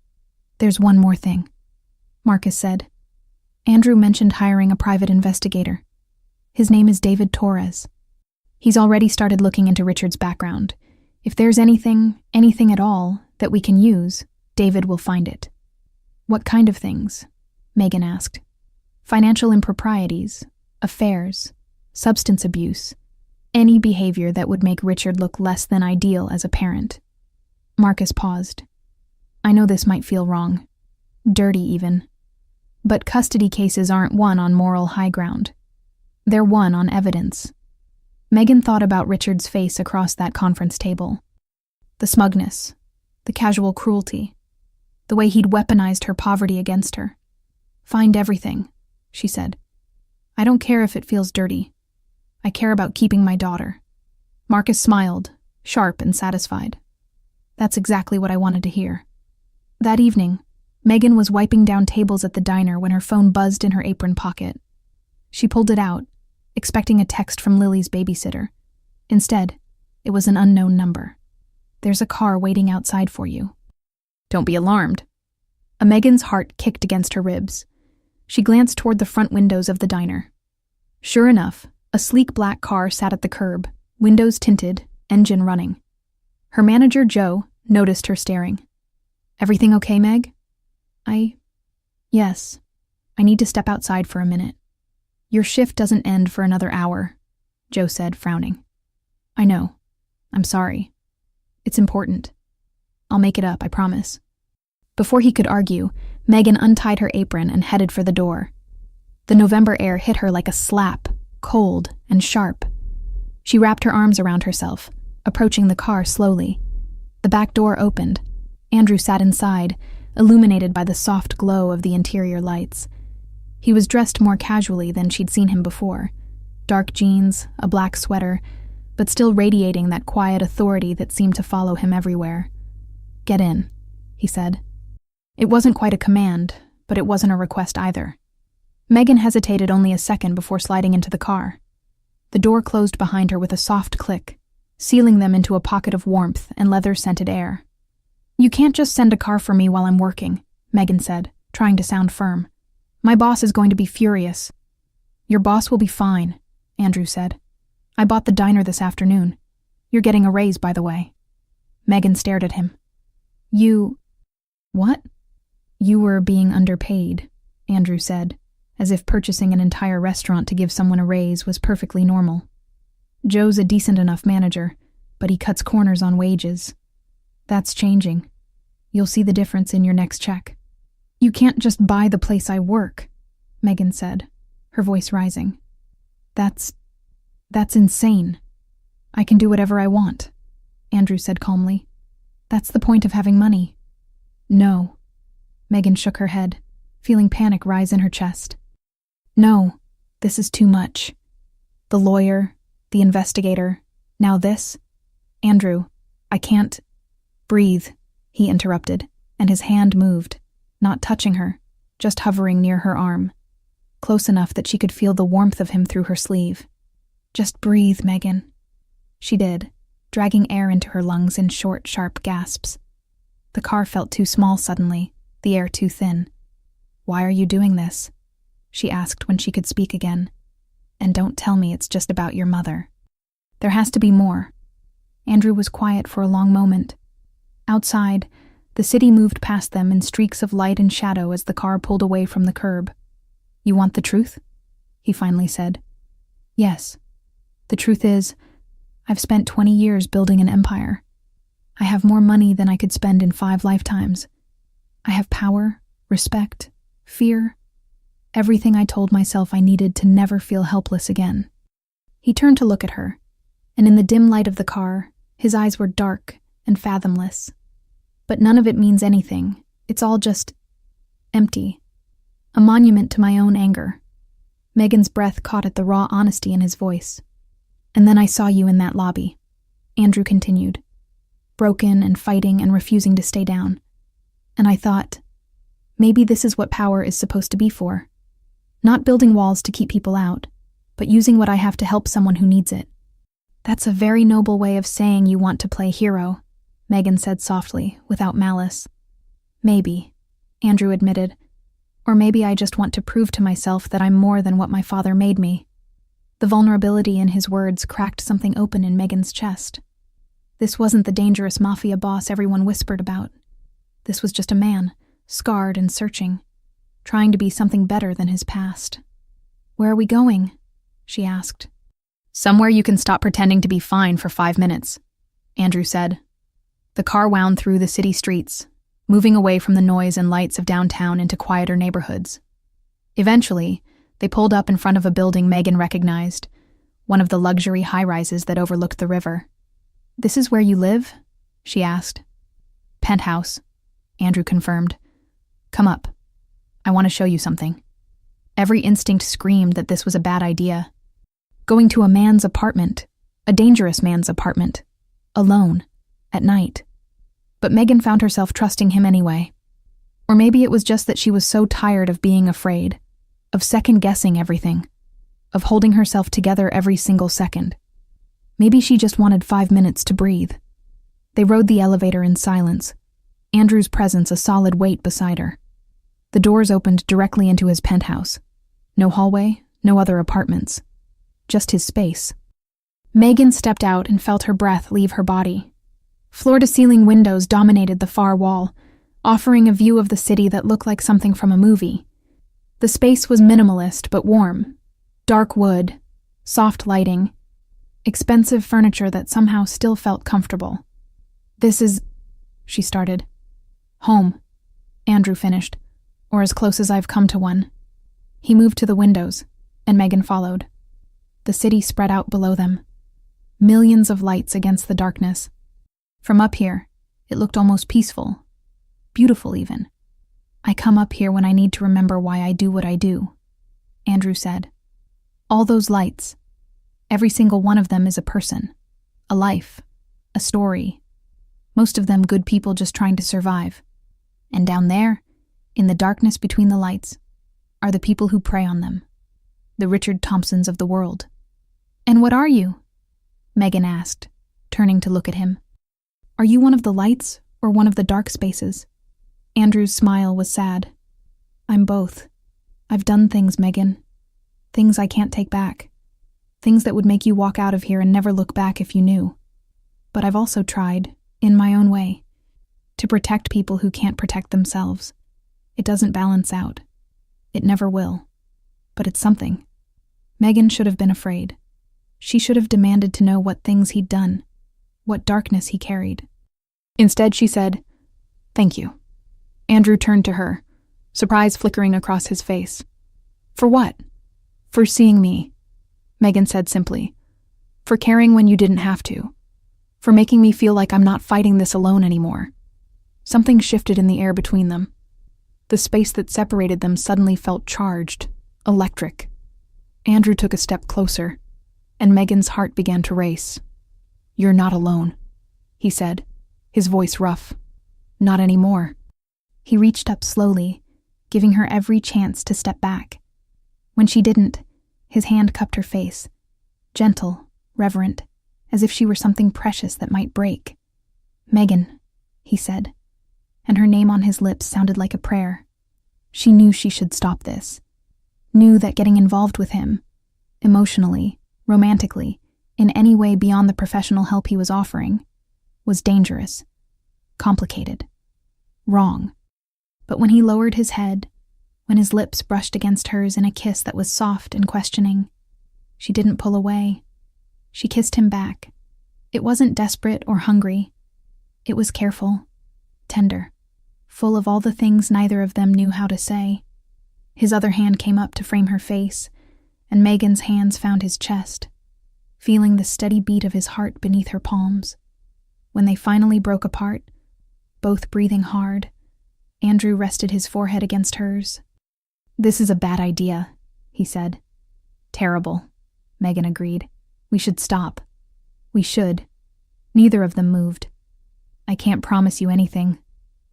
There's one more thing, Marcus said. Andrew mentioned hiring a private investigator. His name is David Torres. He's already started looking into Richard's background. If there's anything at all, that we can use, David will find it. What kind of things? Megan asked. Financial improprieties, affairs, substance abuse, any behavior that would make Richard look less than ideal as a parent. Marcus paused. I know this might feel wrong, dirty even, but custody cases aren't won on moral high ground. They're won on evidence. Megan thought about Richard's face across that conference table. The smugness, the casual cruelty, the way he'd weaponized her poverty against her. Find everything, she said. I don't care if it feels dirty. I care about keeping my daughter. Marcus smiled, sharp and satisfied. That's exactly what I wanted to hear. That evening, Megan was wiping down tables at the diner when her phone buzzed in her apron pocket. She pulled it out, expecting a text from Lily's babysitter. Instead, it was an unknown number. There's a car waiting outside for you. Don't be alarmed. Megan's heart kicked against her ribs. She glanced toward the front windows of the diner. Sure enough, a sleek black car sat at the curb, windows tinted, engine running. Her manager, Joe, noticed her staring. Everything okay, Meg? Yes. I need to step outside for a minute. Your shift doesn't end for another hour, Joe said, frowning. I know. I'm sorry. It's important. I'll make it up, I promise. Before he could argue, Megan untied her apron and headed for the door. The November air hit her like a slap, cold and sharp. She wrapped her arms around herself, approaching the car slowly. The back door opened. Andrew sat inside, illuminated by the soft glow of the interior lights. He was dressed more casually than she'd seen him before. Dark jeans, a black sweater, but still radiating that quiet authority that seemed to follow him everywhere. Get in, he said. It wasn't quite a command, but it wasn't a request either. Megan hesitated only a second before sliding into the car. The door closed behind her with a soft click, sealing them into a pocket of warmth and leather-scented air. You can't just send a car for me while I'm working, Megan said, trying to sound firm. My boss is going to be furious. Your boss will be fine, Andrew said. I bought the diner this afternoon. You're getting a raise, by the way. Megan stared at him. What? You were being underpaid, Andrew said, as if purchasing an entire restaurant to give someone a raise was perfectly normal. Joe's a decent enough manager, but he cuts corners on wages. That's changing. You'll see the difference in your next check. You can't just buy the place I work, Megan said, her voice rising. That's insane. I can do whatever I want, Andrew said calmly. That's the point of having money. No. Megan shook her head, feeling panic rise in her chest. No, this is too much. The lawyer, the investigator, now this. Andrew, I can't. Breathe, he interrupted, and his hand moved, not touching her, just hovering near her arm, close enough that she could feel the warmth of him through her sleeve. Just breathe, Megan. She did, dragging air into her lungs in short, sharp gasps. The car felt too small suddenly, the air too thin. Why are you doing this? She asked when she could speak again. And don't tell me it's just about your mother. There has to be more. Andrew was quiet for a long moment. Outside, the city moved past them in streaks of light and shadow as the car pulled away from the curb. You want the truth? He finally said. Yes. The truth is, I've spent 20 years building an empire. I have more money than I could spend in 5 lifetimes. I have power, respect, fear, everything I told myself I needed to never feel helpless again. He turned to look at her, and in the dim light of the car, his eyes were dark and fathomless. But none of it means anything It's all just empty. A monument to my own anger. Megan's breath caught at the raw honesty in his voice. And then I saw you in that lobby, Andrew continued, broken and fighting and refusing to stay down. And I thought, maybe this is what power is supposed to be for. Not building walls to keep people out, but using what I have to help someone who needs it. That's a very noble way of saying you want to play hero, Megan said softly, without malice. Maybe, Andrew admitted. Or maybe I just want to prove to myself that I'm more than what my father made me. The vulnerability in his words cracked something open in Megan's chest. This wasn't the dangerous Mafia boss everyone whispered about. This was just a man, scarred and searching, trying to be something better than his past. Where are we going? She asked. Somewhere you can stop pretending to be fine for 5 minutes, Andrew said. The car wound through the city streets, moving away from the noise and lights of downtown into quieter neighborhoods. Eventually, they pulled up in front of a building Megan recognized, one of the luxury high-rises that overlooked the river. This is where you live? She asked. Penthouse, Andrew confirmed. Come up. I want to show you something. Every instinct screamed that this was a bad idea. Going to a man's apartment, a dangerous man's apartment, alone, at night. But Megan found herself trusting him anyway. Or maybe it was just that she was so tired of being afraid, of second-guessing everything, of holding herself together every single second. Maybe she just wanted 5 minutes to breathe. They rode the elevator in silence, Andrew's presence a solid weight beside her. The doors opened directly into his penthouse. No hallway, no other apartments. Just his space. Megan stepped out and felt her breath leave her body. Floor-to-ceiling windows dominated the far wall, offering a view of the city that looked like something from a movie. The space was minimalist but warm. Dark wood, soft lighting, expensive furniture that somehow still felt comfortable. This is, she started. Home, Andrew finished, or as close as I've come to one. He moved to the windows, and Megan followed. The city spread out below them. Millions of lights against the darkness. From up here, it looked almost peaceful. Beautiful, even. I come up here when I need to remember why I do what I do, Andrew said. All those lights, every single one of them is a person, a life, a story. Most of them good people just trying to survive. And down there, in the darkness between the lights, are the people who prey on them. The Richard Thompsons of the world. And what are you? Megan asked, turning to look at him. Are you one of the lights or one of the dark spaces? Andrew's smile was sad. I'm both. I've done things, Megan. Things I can't take back. Things that would make you walk out of here and never look back if you knew. But I've also tried, in my own way, to protect people who can't protect themselves. It doesn't balance out. It never will. But it's something. Megan should have been afraid. She should have demanded to know what things he'd done, what darkness he carried. Instead, she said, "Thank you." Andrew turned to her, surprise flickering across his face. For what? For seeing me, Megan said simply. For caring when you didn't have to. For making me feel like I'm not fighting this alone anymore. Something shifted in the air between them. The space that separated them suddenly felt charged, electric. Andrew took a step closer, and Megan's heart began to race. You're not alone, he said, his voice rough. Not anymore. He reached up slowly, giving her every chance to step back. When she didn't, his hand cupped her face, gentle, reverent, as if she were something precious that might break. Megan, he said, and her name on his lips sounded like a prayer. She knew she should stop this. Knew that getting involved with him, emotionally, romantically, in any way beyond the professional help he was offering, was dangerous, complicated, wrong. But when he lowered his head, when his lips brushed against hers in a kiss that was soft and questioning, she didn't pull away. She kissed him back. It wasn't desperate or hungry. It was careful, tender, full of all the things neither of them knew how to say. His other hand came up to frame her face, and Megan's hands found his chest, feeling the steady beat of his heart beneath her palms. When they finally broke apart, both breathing hard, Andrew rested his forehead against hers. "This is a bad idea," he said. "Terrible," Megan agreed. "We should stop." "We should." Neither of them moved. "I can't promise you anything,"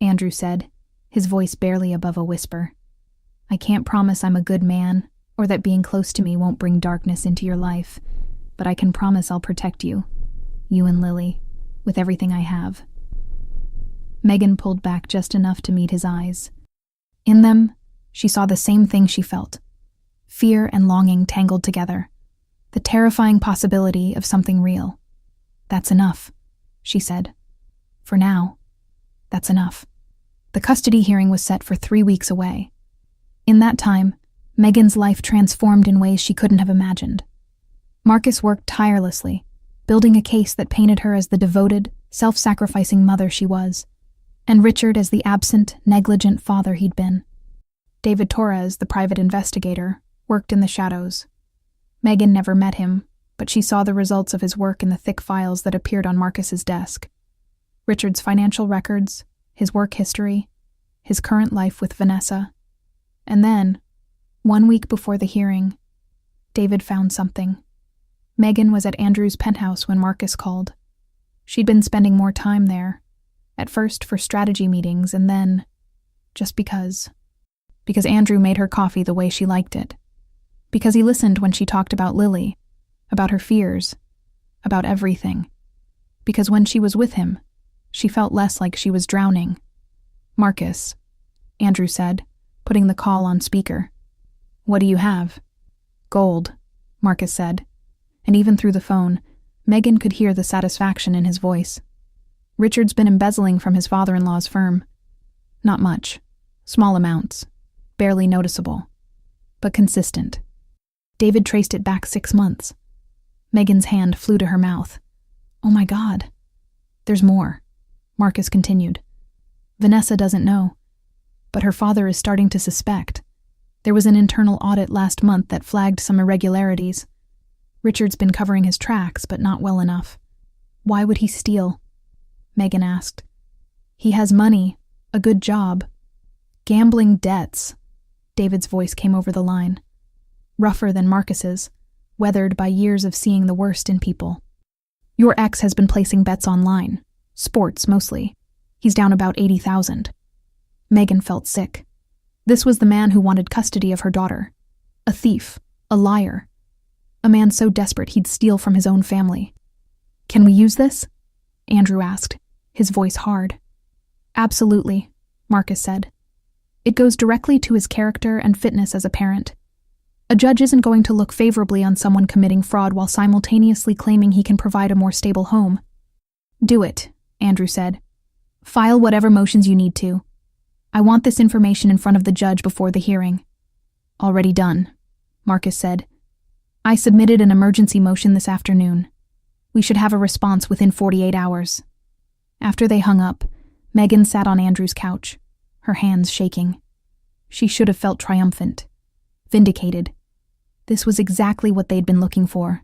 Andrew said, his voice barely above a whisper. "I can't promise I'm a good man, or that being close to me won't bring darkness into your life, but I can promise I'll protect you and Lily, with everything I have." Megan pulled back just enough to meet his eyes. In them, she saw the same thing she felt. Fear and longing tangled together. The terrifying possibility of something real. "That's enough," she said. "For now, that's enough." The custody hearing was set for 3 weeks away. In that time, Megan's life transformed in ways she couldn't have imagined. Marcus worked tirelessly, building a case that painted her as the devoted, self-sacrificing mother she was, and Richard as the absent, negligent father he'd been. David Torres, the private investigator, worked in the shadows. Megan never met him, but she saw the results of his work in the thick files that appeared on Marcus's desk. Richard's financial records, his work history, his current life with Vanessa. And then, 1 week before the hearing, David found something. Megan was at Andrew's penthouse when Marcus called. She'd been spending more time there, at first for strategy meetings and then just because. Because Andrew made her coffee the way she liked it. Because he listened when she talked about Lily, about her fears, about everything. Because when she was with him, she felt less like she was drowning. "Marcus," Andrew said, putting the call on speaker. "What do you have?" "Gold," Marcus said, and even through the phone, Megan could hear the satisfaction in his voice. "Richard's been embezzling from his father-in-law's firm. Not much. Small amounts. Barely noticeable. But consistent." David traced it back 6 months. Megan's hand flew to her mouth. "Oh my God." "There's more," Marcus continued. "Vanessa doesn't know, but her father is starting to suspect. There was an internal audit last month that flagged some irregularities. Richard's been covering his tracks, but not well enough." "Why would he steal?" Megan asked. "He has money, a good job. Gambling debts." David's voice came over the line. Rougher than Marcus's, weathered by years of seeing the worst in people. "Your ex has been placing bets online. Sports, mostly. He's down about 80,000. Megan felt sick. This was the man who wanted custody of her daughter. A thief. A liar. A man so desperate he'd steal from his own family. "Can we use this?" Andrew asked, his voice hard. "Absolutely," Marcus said. "It goes directly to his character and fitness as a parent. A judge isn't going to look favorably on someone committing fraud while simultaneously claiming he can provide a more stable home." "Do it," Andrew said. "File whatever motions you need to. I want this information in front of the judge before the hearing." "Already done," Marcus said. "I submitted an emergency motion this afternoon. We should have a response within 48 hours. After they hung up, Megan sat on Andrew's couch, her hands shaking. She should have felt triumphant, vindicated. This was exactly what they'd been looking for.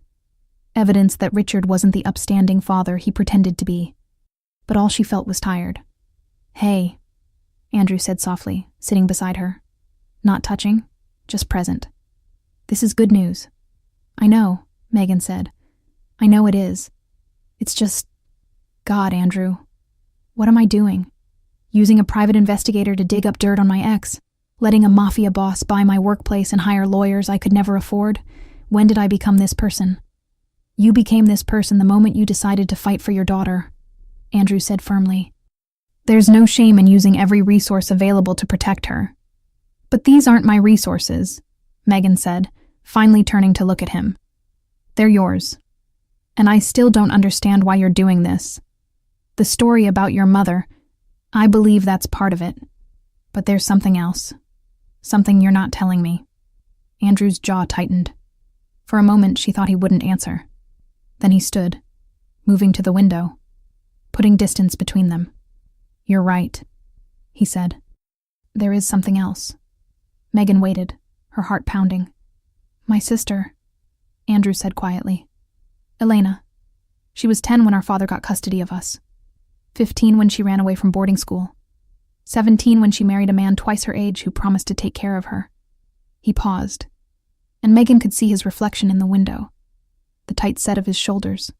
Evidence that Richard wasn't the upstanding father he pretended to be. But all she felt was tired. "Hey," Andrew said softly, sitting beside her. Not touching, just present. "This is good news." "I know," Megan said. "I know it is. It's just... God, Andrew. What am I doing? Using a private investigator to dig up dirt on my ex? Letting a mafia boss buy my workplace and hire lawyers I could never afford? When did I become this person?" "You became this person the moment you decided to fight for your daughter," Andrew said firmly. "There's no shame in using every resource available to protect her." "But these aren't my resources," Megan said, finally turning to look at him. "They're yours. And I still don't understand why you're doing this. The story about your mother, I believe that's part of it. But there's something else. Something you're not telling me." Andrew's jaw tightened. For a moment, she thought he wouldn't answer. Then he stood, moving to the window, putting distance between them. "You're right," he said. "There is something else." Megan waited, her heart pounding. "My sister," Andrew said quietly. "Elena. She was 10 when our father got custody of us. 15 when she ran away from boarding school. 17 when she married a man twice her age who promised to take care of her. He paused, and Megan could see his reflection in the window, the tight set of his shoulders,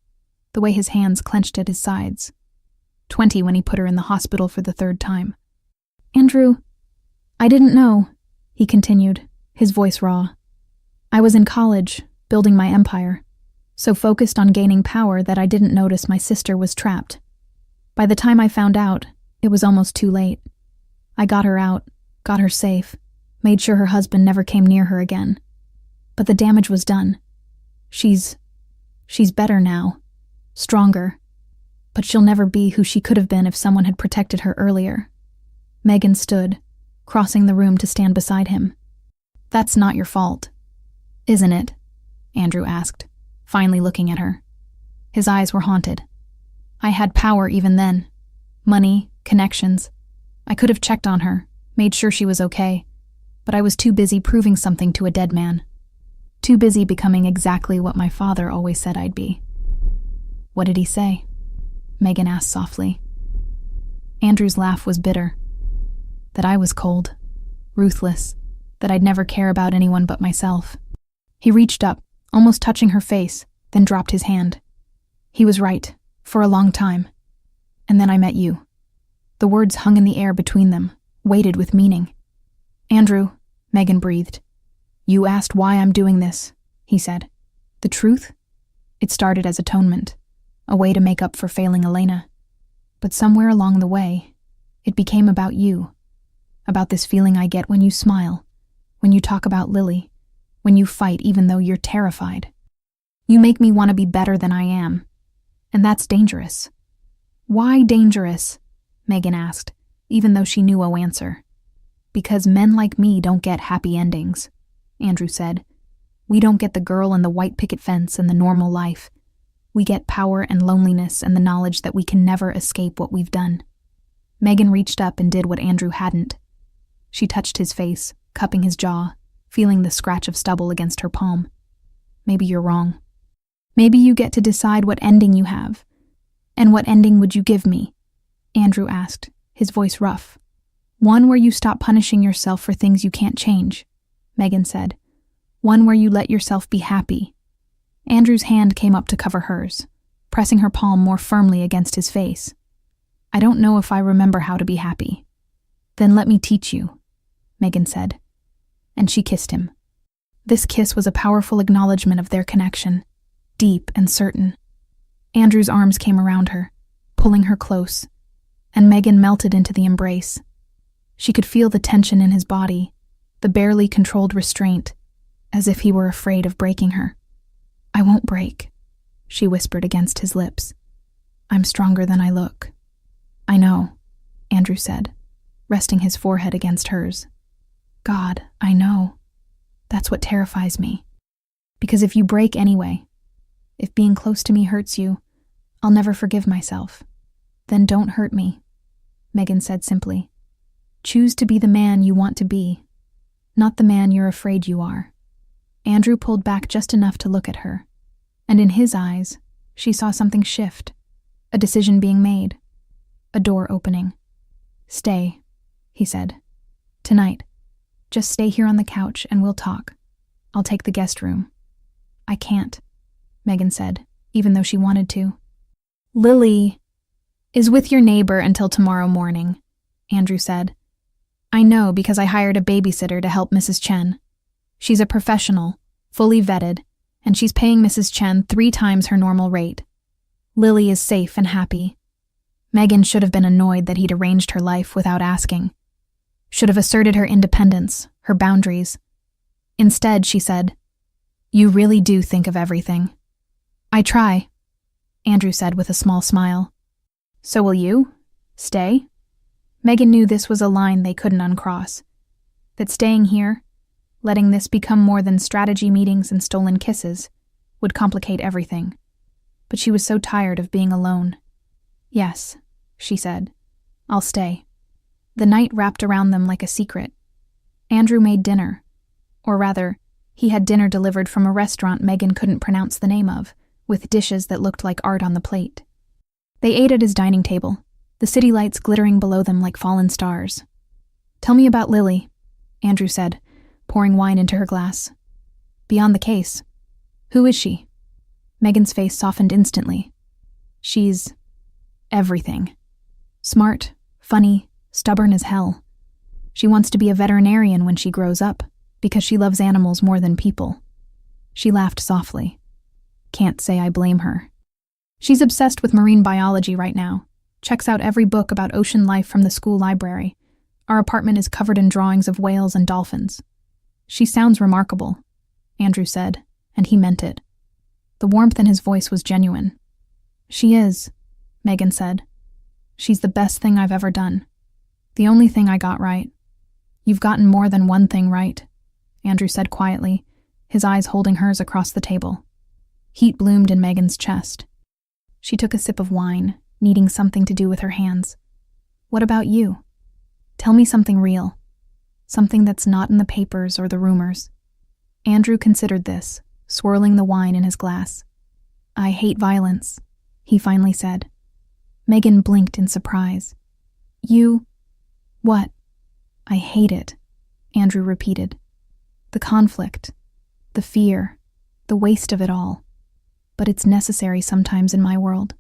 the way his hands clenched at his sides. 20 when he put her in the hospital for the third time. Andrew, I didn't know, he continued, his voice raw. I was in college, building my empire, so focused on gaining power that I didn't notice my sister was trapped. By the time I found out, it was almost too late. I got her out, got her safe, made sure her husband never came near her again. But the damage was done. She's better now, stronger, but she'll never be who she could have been if someone had protected her earlier. Megan stood, crossing the room to stand beside him. That's not your fault, isn't it? Andrew asked, finally looking at her. His eyes were haunted. I had power even then. Money, connections. I could have checked on her, made sure she was okay, but I was too busy proving something to a dead man. Too busy becoming exactly what my father always said I'd be. What did he say? Megan asked softly. Andrew's laugh was bitter. That I was cold, ruthless, that I'd never care about anyone but myself. He reached up, almost touching her face, then dropped his hand. He was right, for a long time. And then I met you. The words hung in the air between them, weighted with meaning. Andrew, Megan breathed. You asked why I'm doing this, he said. The truth? It started as atonement, a way to make up for failing Elena. But somewhere along the way, it became about you. About this feeling I get when you smile, when you talk about Lily, when you fight even though you're terrified. You make me want to be better than I am. And that's dangerous. Why dangerous? Megan asked, even though she knew no answer. Because men like me don't get happy endings, Andrew said. We don't get the girl in the white picket fence and the normal life. We get power and loneliness and the knowledge that we can never escape what we've done. Megan reached up and did what Andrew hadn't. She touched his face, cupping his jaw, feeling the scratch of stubble against her palm. Maybe you're wrong. Maybe you get to decide what ending you have. And what ending would you give me? Andrew asked, his voice rough. One where you stop punishing yourself for things you can't change, Megan said. One where you let yourself be happy. Andrew's hand came up to cover hers, pressing her palm more firmly against his face. I don't know if I remember how to be happy. Then let me teach you, Megan said. And she kissed him. This kiss was a powerful acknowledgement of their connection, deep and certain. Andrew's arms came around her, pulling her close, and Megan melted into the embrace. She could feel the tension in his body, the barely controlled restraint, as if he were afraid of breaking her. I won't break, she whispered against his lips. I'm stronger than I look. I know, Andrew said, resting his forehead against hers. God, I know. That's what terrifies me. Because if you break anyway, if being close to me hurts you, I'll never forgive myself. Then don't hurt me, Megan said simply. Choose to be the man you want to be, not the man you're afraid you are. Andrew pulled back just enough to look at her, and in his eyes, she saw something shift, a decision being made, a door opening. Stay, he said. Tonight. Just stay here on the couch and we'll talk. I'll take the guest room. I can't, Megan said, even though she wanted to. Lily is with your neighbor until tomorrow morning, Andrew said. I know because I hired a babysitter to help Mrs. Chen. She's a professional, fully vetted, and she's paying Mrs. Chen 3 times her normal rate. Lily is safe and happy. Megan should have been annoyed that he'd arranged her life without asking. Should have asserted her independence, her boundaries. Instead, she said, You really do think of everything. I try, Andrew said with a small smile. So will you? Stay? Megan knew this was a line they couldn't uncross. That staying here, letting this become more than strategy meetings and stolen kisses, would complicate everything. But she was so tired of being alone. Yes, she said. I'll stay. The night wrapped around them like a secret. Andrew made dinner. Or rather, he had dinner delivered from a restaurant Megan couldn't pronounce the name of, with dishes that looked like art on the plate. They ate at his dining table, the city lights glittering below them like fallen stars. "Tell me about Lily," Andrew said, pouring wine into her glass. "Beyond the case. Who is she?" Megan's face softened instantly. "She's everything. Smart, funny, stubborn as hell. She wants to be a veterinarian when she grows up, because she loves animals more than people." She laughed softly. "Can't say I blame her. She's obsessed with marine biology right now, checks out every book about ocean life from the school library. Our apartment is covered in drawings of whales and dolphins." "She sounds remarkable," Andrew said, and he meant it. The warmth in his voice was genuine. "She is," Megan said. "She's the best thing I've ever done. The only thing I got right." "You've gotten more than one thing right," Andrew said quietly, his eyes holding hers across the table. Heat bloomed in Megan's chest. She took a sip of wine, needing something to do with her hands. "What about you? Tell me something real. Something that's not in the papers or the rumors." Andrew considered this, swirling the wine in his glass. "I hate violence," he finally said. Megan blinked in surprise. "You? What?" "I hate it," Andrew repeated. "The conflict, the fear, the waste of it all. But it's necessary sometimes in my world.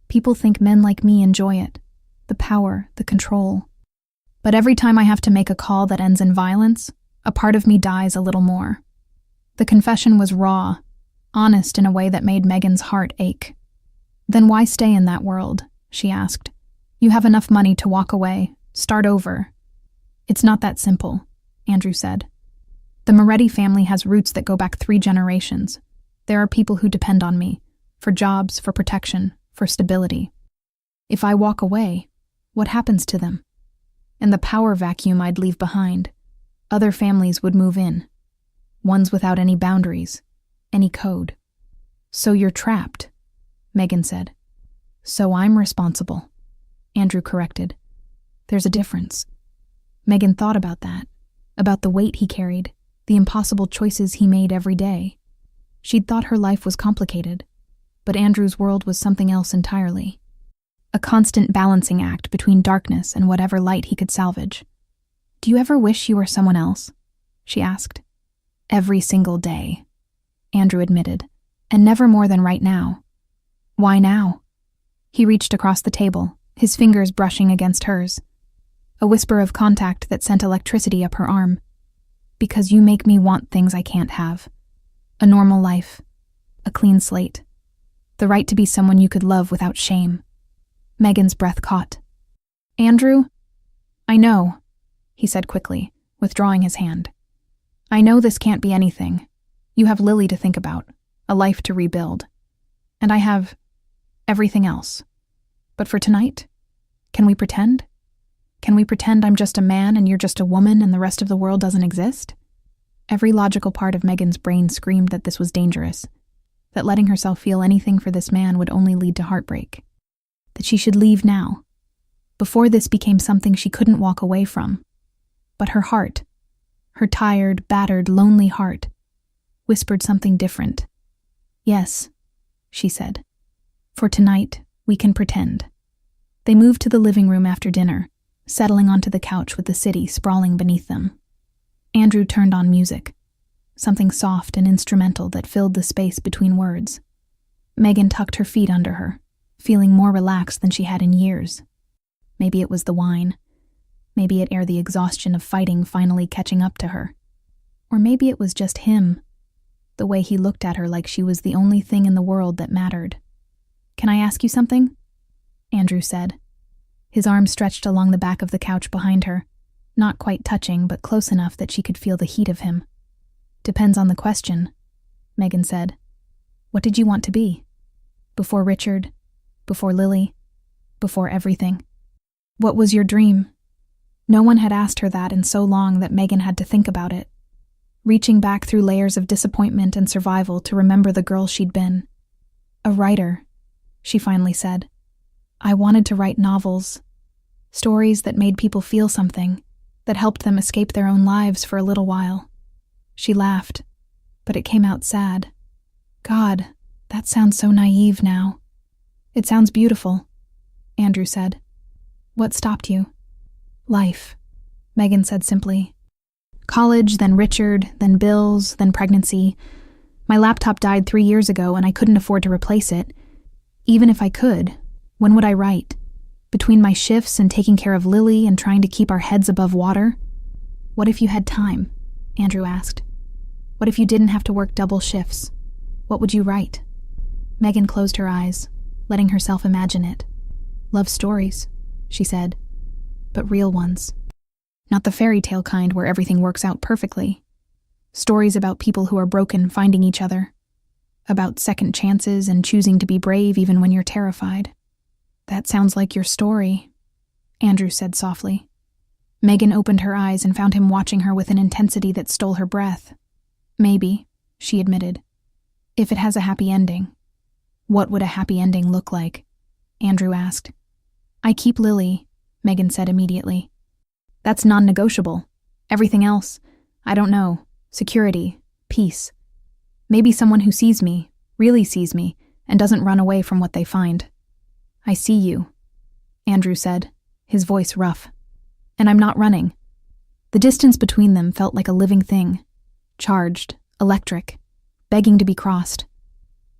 People think men like me enjoy it, the power, the control. But every time I have to make a call that ends in violence, a part of me dies a little more." The confession was raw, honest in a way that made Megan's heart ache. "Then why stay in that world?" she asked. "You have enough money to walk away, start over." "It's not that simple," Andrew said. "The Moretti family has roots that go back 3 generations. There are people who depend on me, for jobs, for protection, for stability. If I walk away, what happens to them? And the power vacuum I'd leave behind. Other families would move in. Ones without any boundaries, any code." "So you're trapped," Megan said. "So I'm responsible," Andrew corrected. "There's a difference." Megan thought about that, about the weight he carried, the impossible choices he made every day. She'd thought her life was complicated, but Andrew's world was something else entirely. A constant balancing act between darkness and whatever light he could salvage. "Do you ever wish you were someone else?" she asked. "Every single day," Andrew admitted, "and never more than right now." "Why now?" He reached across the table, his fingers brushing against hers. A whisper of contact that sent electricity up her arm. "Because you make me want things I can't have. A normal life, a clean slate, the right to be someone you could love without shame." Megan's breath caught. "Andrew, I know," he said quickly, withdrawing his hand. "I know this can't be anything. You have Lily to think about, a life to rebuild. And I have everything else. But for tonight, can we pretend? Can we pretend I'm just a man and you're just a woman and the rest of the world doesn't exist?" Every logical part of Megan's brain screamed that this was dangerous, that letting herself feel anything for this man would only lead to heartbreak, that she should leave now, before this became something she couldn't walk away from. But her heart, her tired, battered, lonely heart, whispered something different. "Yes," she said. "For tonight, we can pretend." They moved to the living room after dinner, settling onto the couch with the city sprawling beneath them. Andrew turned on music, something soft and instrumental that filled the space between words. Megan tucked her feet under her, feeling more relaxed than she had in years. Maybe it was the wine. Maybe it era the exhaustion of fighting finally catching up to her. Or maybe it was just him, the way he looked at her like she was the only thing in the world that mattered. "Can I ask you something?" Andrew said. His arm stretched along the back of the couch behind her, not quite touching but close enough that she could feel the heat of him. "Depends on the question," Megan said. "What did you want to be? Before Richard? Before Lily? Before everything? What was your dream?" No one had asked her that in so long that Megan had to think about it, reaching back through layers of disappointment and survival to remember the girl she'd been. "A writer," she finally said. "I wanted to write novels, stories that made people feel something, that helped them escape their own lives for a little while." She laughed, but it came out sad. "God, that sounds so naive now." "It sounds beautiful," Andrew said. What stopped you? Life, Megan said simply. College, then Richard, then bills, then pregnancy. My laptop died 3 years ago and I couldn't afford to replace it. Even if I could, when would I write? Between my shifts and taking care of Lily and trying to keep our heads above water? What if you had time? Andrew asked. What if you didn't have to work double shifts? What would you write? Megan closed her eyes, letting herself imagine it. Love stories, she said, but real ones. Not the fairy tale kind where everything works out perfectly. Stories about people who are broken finding each other. About second chances and choosing to be brave even when you're terrified. That sounds like your story, Andrew said softly. Megan opened her eyes and found him watching her with an intensity that stole her breath. Maybe, she admitted. If it has a happy ending. What would a happy ending look like? Andrew asked. I keep Lily, Megan said immediately. That's non-negotiable. Everything else, I don't know. Security, peace. Maybe someone who sees me, really sees me, and doesn't run away from what they find. I see you, Andrew said, his voice rough. And I'm not running. The distance between them felt like a living thing. Charged, electric, begging to be crossed.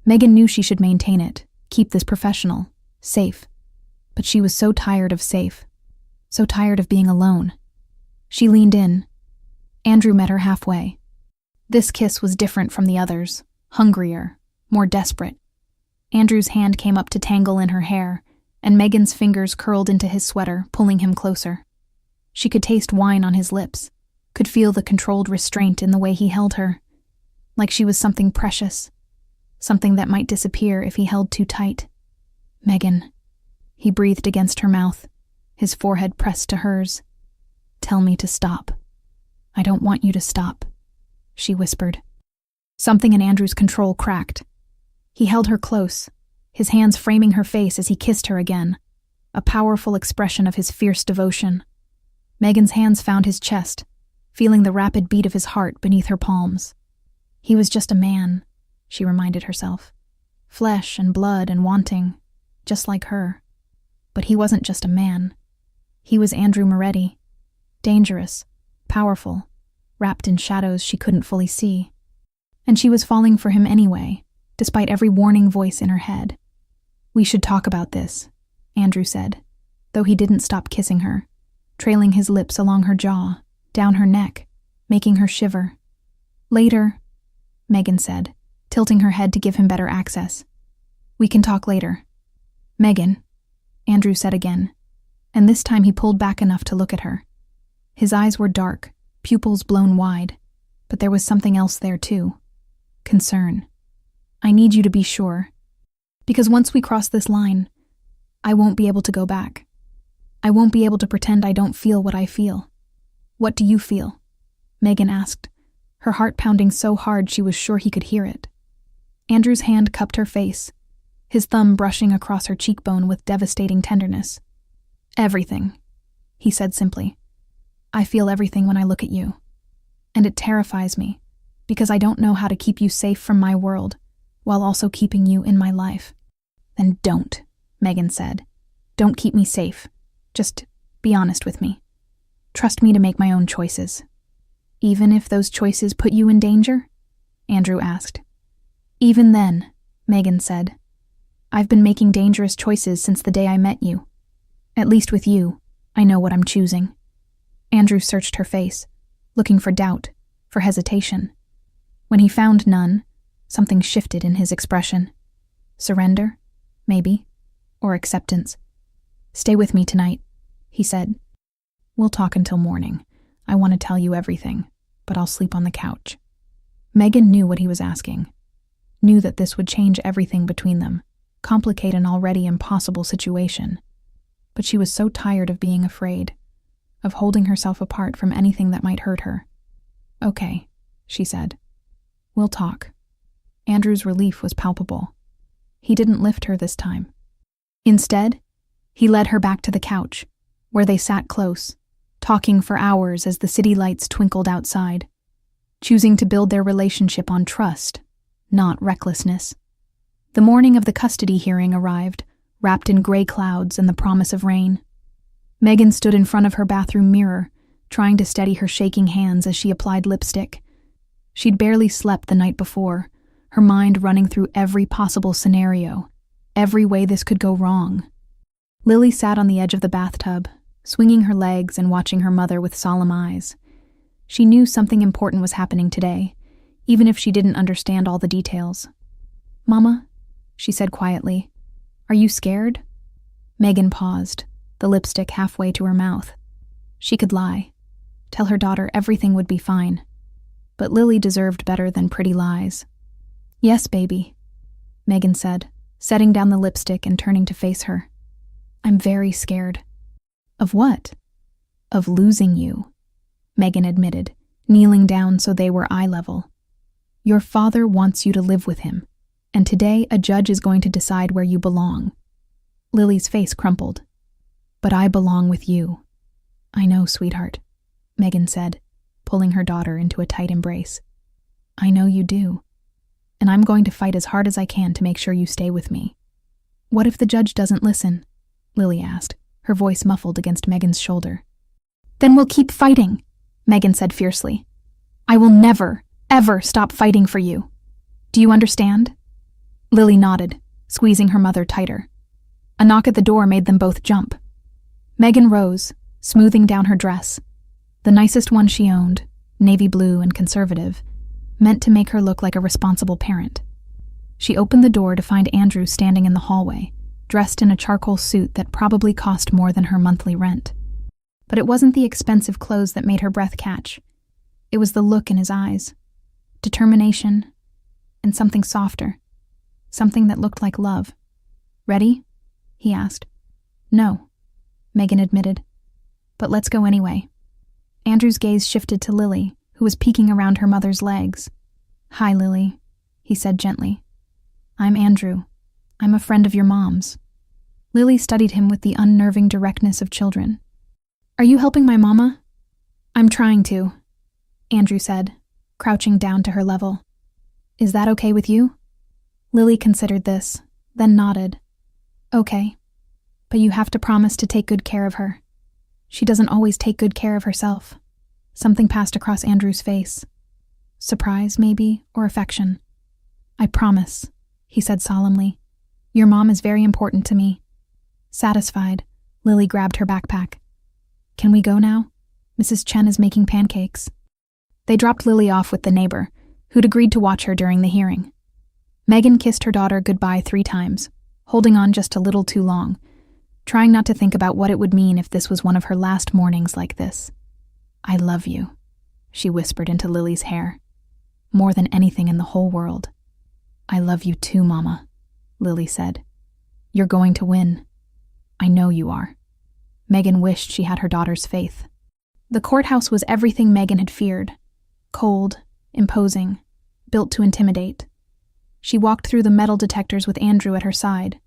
Megan knew she should maintain it, keep this professional, safe. But she was so tired of safe, so tired of being alone. She leaned in. Andrew met her halfway. This kiss was different from the others, hungrier, more desperate. Andrew's hand came up to tangle in her hair, and Megan's fingers curled into his sweater, pulling him closer. She could taste wine on his lips, could feel the controlled restraint in the way he held her, like she was something precious, something that might disappear if he held too tight. Megan, he breathed against her mouth, his forehead pressed to hers. Tell me to stop. I don't want you to stop, she whispered. Something in Andrew's control cracked. He held her close, his hands framing her face as he kissed her again, a powerful expression of his fierce devotion. Megan's hands found his chest, feeling the rapid beat of his heart beneath her palms. He was just a man, she reminded herself. Flesh and blood and wanting, just like her. But he wasn't just a man. He was Andrew Moretti. Dangerous, powerful, wrapped in shadows she couldn't fully see. And she was falling for him anyway, despite every warning voice in her head. We should talk about this, Andrew said, though he didn't stop kissing her, trailing his lips along her jaw, down her neck, making her shiver. Later, Megan said, tilting her head to give him better access. We can talk later. Megan, Andrew said again, and this time he pulled back enough to look at her. His eyes were dark, pupils blown wide, but there was something else there too. Concern. I need you to be sure, because once we cross this line, I won't be able to go back. I won't be able to pretend I don't feel what I feel. What do you feel? Megan asked, her heart pounding so hard she was sure he could hear it. Andrew's hand cupped her face, his thumb brushing across her cheekbone with devastating tenderness. Everything, he said simply. I feel everything when I look at you. And it terrifies me, because I don't know how to keep you safe from my world, while also keeping you in my life. Then don't, Megan said. Don't keep me safe. Just be honest with me. Trust me to make my own choices. Even if those choices put you in danger? Andrew asked. Even then, Megan said. I've been making dangerous choices since the day I met you. At least with you, I know what I'm choosing. Andrew searched her face, looking for doubt, for hesitation. When he found none, something shifted in his expression. Surrender, maybe, or acceptance. Stay with me tonight, he said. We'll talk until morning. I want to tell you everything, but I'll sleep on the couch. Megan knew what he was asking, knew that this would change everything between them, complicate an already impossible situation. But she was so tired of being afraid, of holding herself apart from anything that might hurt her. Okay, she said. We'll talk. Andrew's relief was palpable. He didn't lift her this time. Instead, he led her back to the couch, where they sat close, talking for hours as the city lights twinkled outside, choosing to build their relationship on trust, not recklessness. The morning of the custody hearing arrived, wrapped in gray clouds and the promise of rain. Megan stood in front of her bathroom mirror, trying to steady her shaking hands as she applied lipstick. She'd barely slept the night before, her mind running through every possible scenario, every way this could go wrong. Lily sat on the edge of the bathtub, swinging her legs and watching her mother with solemn eyes. She knew something important was happening today, even if she didn't understand all the details. "Mama," she said quietly, "are you scared?" Megan paused, the lipstick halfway to her mouth. She could lie, tell her daughter everything would be fine. But Lily deserved better than pretty lies. "Yes, baby," Megan said, setting down the lipstick and turning to face her. "I'm very scared." "Of what?" "Of losing you," Megan admitted, kneeling down so they were eye level. "Your father wants you to live with him, and today a judge is going to decide where you belong." Lily's face crumpled. "But I belong with you." "I know, sweetheart," Megan said, pulling her daughter into a tight embrace. "I know you do. And I'm going to fight as hard as I can to make sure you stay with me." "What if the judge doesn't listen?" Lily asked, her voice muffled against Megan's shoulder. "Then we'll keep fighting," Megan said fiercely. "I will never, ever stop fighting for you. Do you understand?" Lily nodded, squeezing her mother tighter. A knock at the door made them both jump. Megan rose, smoothing down her dress. The nicest one she owned, navy blue and conservative, meant to make her look like a responsible parent. She opened the door to find Andrew standing in the hallway, dressed in a charcoal suit that probably cost more than her monthly rent. But it wasn't the expensive clothes that made her breath catch. It was the look in his eyes. Determination, and something softer. Something that looked like love. "Ready?" he asked. "No," Megan admitted. "But let's go anyway." Andrew's gaze shifted to Lily, who was peeking around her mother's legs. "Hi, Lily," he said gently. "I'm Andrew. I'm a friend of your mom's." Lily studied him with the unnerving directness of children. "Are you helping my mama?" "I'm trying to," Andrew said, crouching down to her level. "Is that okay with you?" Lily considered this, then nodded. "Okay. But you have to promise to take good care of her. She doesn't always take good care of herself." Something passed across Andrew's face. Surprise, maybe, or affection. "I promise," he said solemnly. "Your mom is very important to me." Satisfied, Lily grabbed her backpack. "Can we go now? Mrs. Chen is making pancakes." They dropped Lily off with the neighbor, who'd agreed to watch her during the hearing. Megan kissed her daughter goodbye 3 times, holding on just a little too long, trying not to think about what it would mean if this was one of her last mornings like this. "I love you," she whispered into Lily's hair. "More than anything in the whole world." "I love you too, Mama," Lily said. "You're going to win. I know you are." Megan wished she had her daughter's faith. The courthouse was everything Megan had feared. Cold, imposing, built to intimidate. She walked through the metal detectors with Andrew at her side,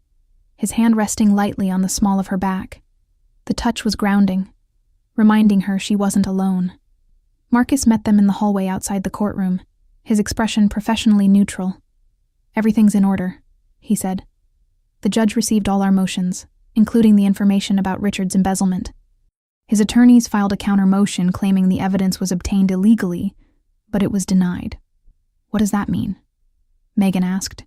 his hand resting lightly on the small of her back. The touch was grounding, reminding her she wasn't alone. Marcus met them in the hallway outside the courtroom, his expression professionally neutral. "Everything's in order," he said. "The judge received all our motions, including the information about Richard's embezzlement. His attorneys filed a counter motion claiming the evidence was obtained illegally, but it was denied." "What does that mean?" Megan asked.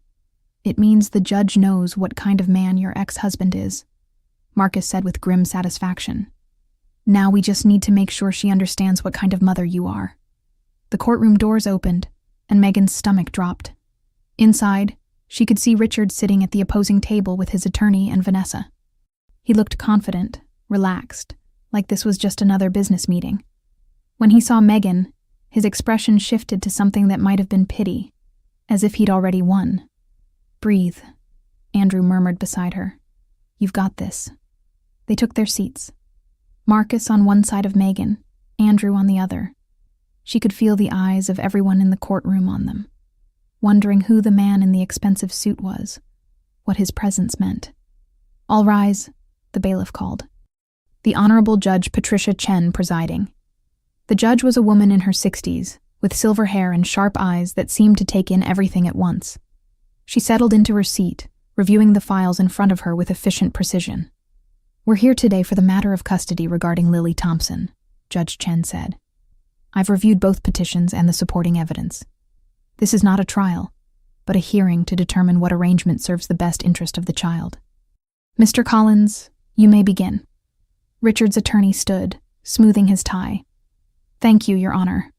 "It means the judge knows what kind of man your ex-husband is," Marcus said with grim satisfaction. "Now we just need to make sure she understands what kind of mother you are." The courtroom doors opened, and Megan's stomach dropped. Inside, she could see Richard sitting at the opposing table with his attorney and Vanessa. He looked confident, relaxed, like this was just another business meeting. When he saw Megan, his expression shifted to something that might have been pity, as if he'd already won. "Breathe," Andrew murmured beside her. "You've got this." They took their seats. Marcus on one side of Megan, Andrew on the other. She could feel the eyes of everyone in the courtroom on them, wondering who the man in the expensive suit was, what his presence meant. "All rise," the bailiff called. The Honorable Judge Patricia Chen presiding. The judge was a woman in her 60s, with silver hair and sharp eyes that seemed to take in everything at once. She settled into her seat, reviewing the files in front of her with efficient precision. We're here today for the matter of custody regarding Lily Thompson, Judge Chen said. I've reviewed both petitions and the supporting evidence. This is not a trial, but a hearing to determine what arrangement serves the best interest of the child. Mr. Collins, you may begin. Richard's attorney stood, smoothing his tie. Thank you, Your Honor.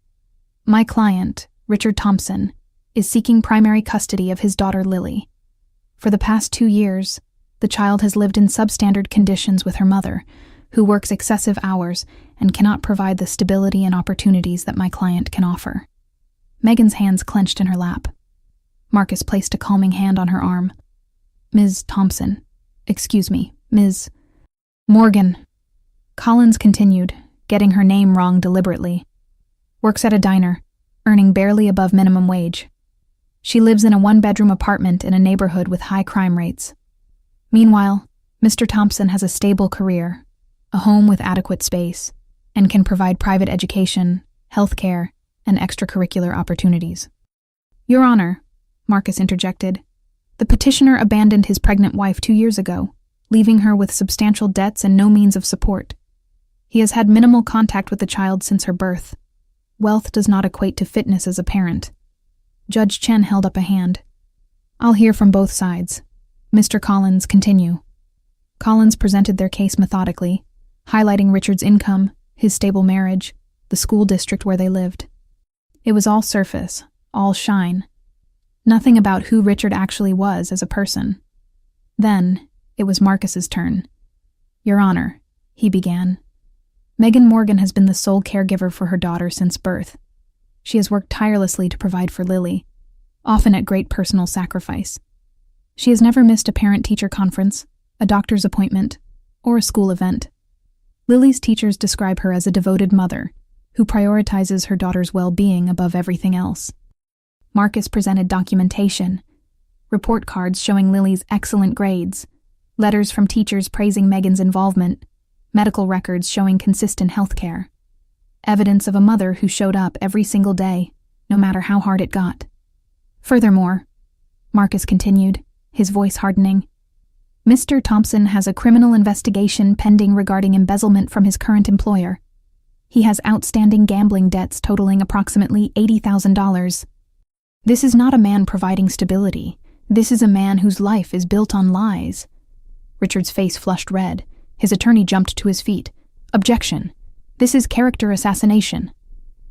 My client, Richard Thompson, is seeking primary custody of his daughter Lily. For the past 2 years, the child has lived in substandard conditions with her mother, who works excessive hours and cannot provide the stability and opportunities that my client can offer. Megan's hands clenched in her lap. Marcus placed a calming hand on her arm. Ms. Thompson. Excuse me, Ms. Morgan. Collins continued, getting her name wrong deliberately. Works at a diner, earning barely above minimum wage. She lives in a 1-bedroom apartment in a neighborhood with high crime rates. Meanwhile, Mr. Thompson has a stable career, a home with adequate space, and can provide private education, health care, and extracurricular opportunities. Your Honor, Marcus interjected, the petitioner abandoned his pregnant wife 2 years ago, leaving her with substantial debts and no means of support. He has had minimal contact with the child since her birth. Wealth does not equate to fitness as a parent. Judge Chen held up a hand. I'll hear from both sides. Mr. Collins, continue. Collins presented their case methodically, highlighting Richard's income, his stable marriage, the school district where they lived. It was all surface, all shine. Nothing about who Richard actually was as a person. Then, it was Marcus's turn. Your Honor, he began. Megan Morgan has been the sole caregiver for her daughter since birth. She has worked tirelessly to provide for Lily, often at great personal sacrifice. She has never missed a parent-teacher conference, a doctor's appointment, or a school event. Lily's teachers describe her as a devoted mother who prioritizes her daughter's well-being above everything else. Marcus presented documentation, report cards showing Lily's excellent grades, letters from teachers praising Megan's involvement, medical records showing consistent health care, evidence of a mother who showed up every single day, no matter how hard it got. Furthermore, Marcus continued, his voice hardening, Mr. Thompson has a criminal investigation pending regarding embezzlement from his current employer. He has outstanding gambling debts totaling approximately $80,000. This is not a man providing stability. This is a man whose life is built on lies. Richard's face flushed red. His attorney jumped to his feet. Objection. This is character assassination.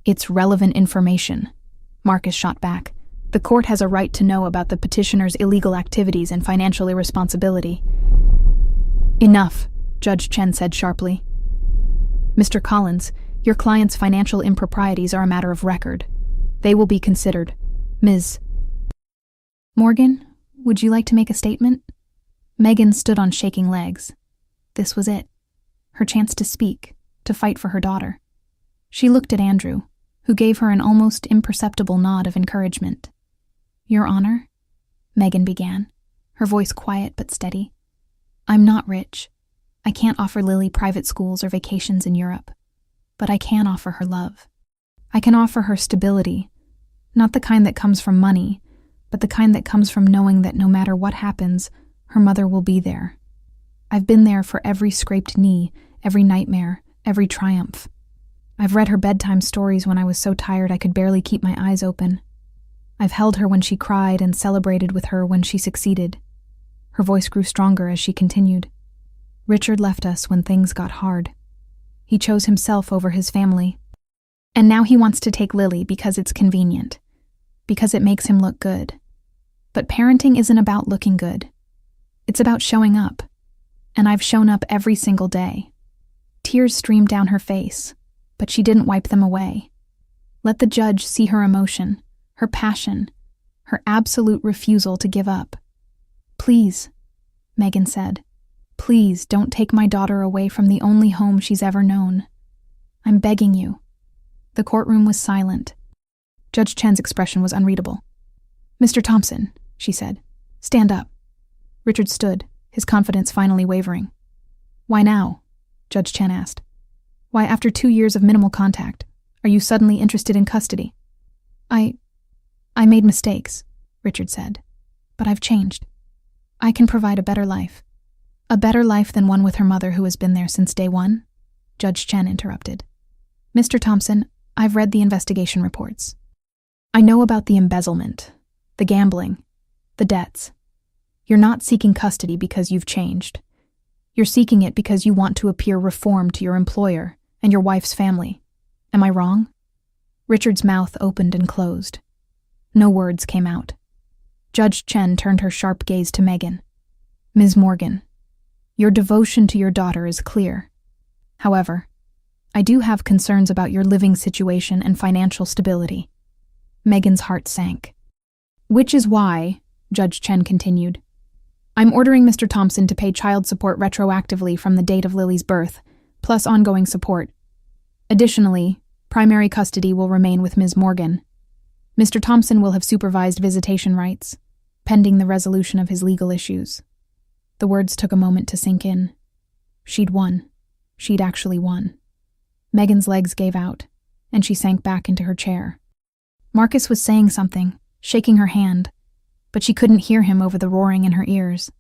It's relevant information. Marcus shot back. The court has a right to know about the petitioner's illegal activities and financial irresponsibility. Enough, Judge Chen said sharply. Mr. Collins, your client's financial improprieties are a matter of record. They will be considered. Ms. Morgan, would you like to make a statement? Megan stood on shaking legs. This was it. Her chance to speak, to fight for her daughter. She looked at Andrew, who gave her an almost imperceptible nod of encouragement. Your Honor, Megan began, her voice quiet but steady. I'm not rich. I can't offer Lily private schools or vacations in Europe, but I can offer her love. I can offer her stability, not the kind that comes from money, but the kind that comes from knowing that no matter what happens, her mother will be there. I've been there for every scraped knee, every nightmare, every triumph. I've read her bedtime stories when I was so tired I could barely keep my eyes open. I've held her when she cried and celebrated with her when she succeeded. Her voice grew stronger as she continued. Richard left us when things got hard. He chose himself over his family. And now he wants to take Lily because it's convenient, because it makes him look good. But parenting isn't about looking good. It's about showing up. And I've shown up every single day. Tears streamed down her face, but she didn't wipe them away. Let the judge see her emotion, her passion, her absolute refusal to give up. Please, Megan said, please don't take my daughter away from the only home she's ever known. I'm begging you. The courtroom was silent. Judge Chen's expression was unreadable. Mr. Thompson, she said, stand up. Richard stood, his confidence finally wavering. Why now? Judge Chen asked. Why, after 2 years of minimal contact, are you suddenly interested in custody? I made mistakes, Richard said, but I've changed. I can provide a better life. A better life than one with her mother who has been there since day one? Judge Chen interrupted. Mr. Thompson, I've read the investigation reports. I know about the embezzlement, the gambling, the debts. You're not seeking custody because you've changed. You're seeking it because you want to appear reformed to your employer and your wife's family. Am I wrong? Richard's mouth opened and closed. No words came out. Judge Chen turned her sharp gaze to Megan. Ms. Morgan, your devotion to your daughter is clear. However, I do have concerns about your living situation and financial stability. Megan's heart sank. Which is why, Judge Chen continued, I'm ordering Mr. Thompson to pay child support retroactively from the date of Lily's birth, plus ongoing support. Additionally, primary custody will remain with Ms. Morgan. Mr. Thompson will have supervised visitation rights, pending the resolution of his legal issues. The words took a moment to sink in. She'd won. She'd actually won. Megan's legs gave out, and she sank back into her chair. Marcus was saying something, shaking her hand, but she couldn't hear him over the roaring in her ears.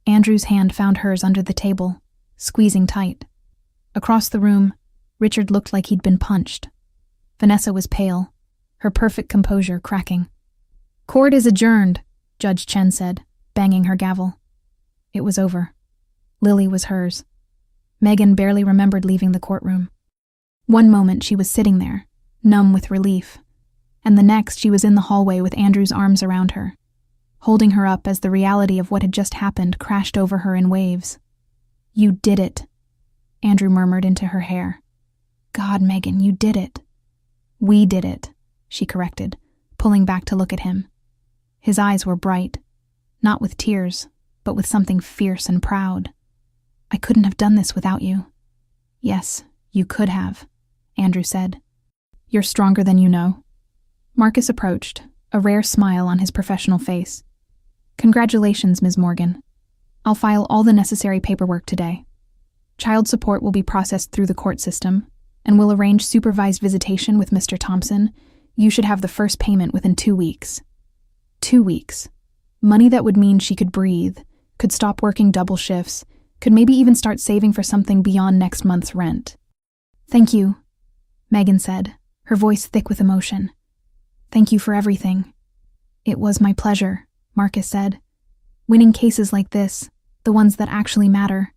Andrew's hand found hers under the table, squeezing tight. Across the room, Richard looked like he'd been punched. Vanessa was pale, her perfect composure cracking. Court is adjourned, Judge Chen said, banging her gavel. It was over. Lily was hers. Megan barely remembered leaving the courtroom. One moment she was sitting there, numb with relief, and the next she was in the hallway with Andrew's arms around her, holding her up as the reality of what had just happened crashed over her in waves. You did it, Andrew murmured into her hair. God, Megan, you did it. We did it, she corrected, pulling back to look at him. His eyes were bright, not with tears, but with something fierce and proud. I couldn't have done this without you. Yes, you could have, Andrew said. You're stronger than you know. Marcus approached, a rare smile on his professional face. Congratulations, Ms. Morgan. I'll file all the necessary paperwork today. Child support will be processed through the court system, and we'll arrange supervised visitation with Mr. Thompson. You should have the first payment within 2 weeks. 2 weeks. Money that would mean she could breathe, could stop working double shifts, could maybe even start saving for something beyond next month's rent. Thank you, Megan said, her voice thick with emotion. Thank you for everything. It was my pleasure, Marcus said. Winning cases like this, the ones that actually matter,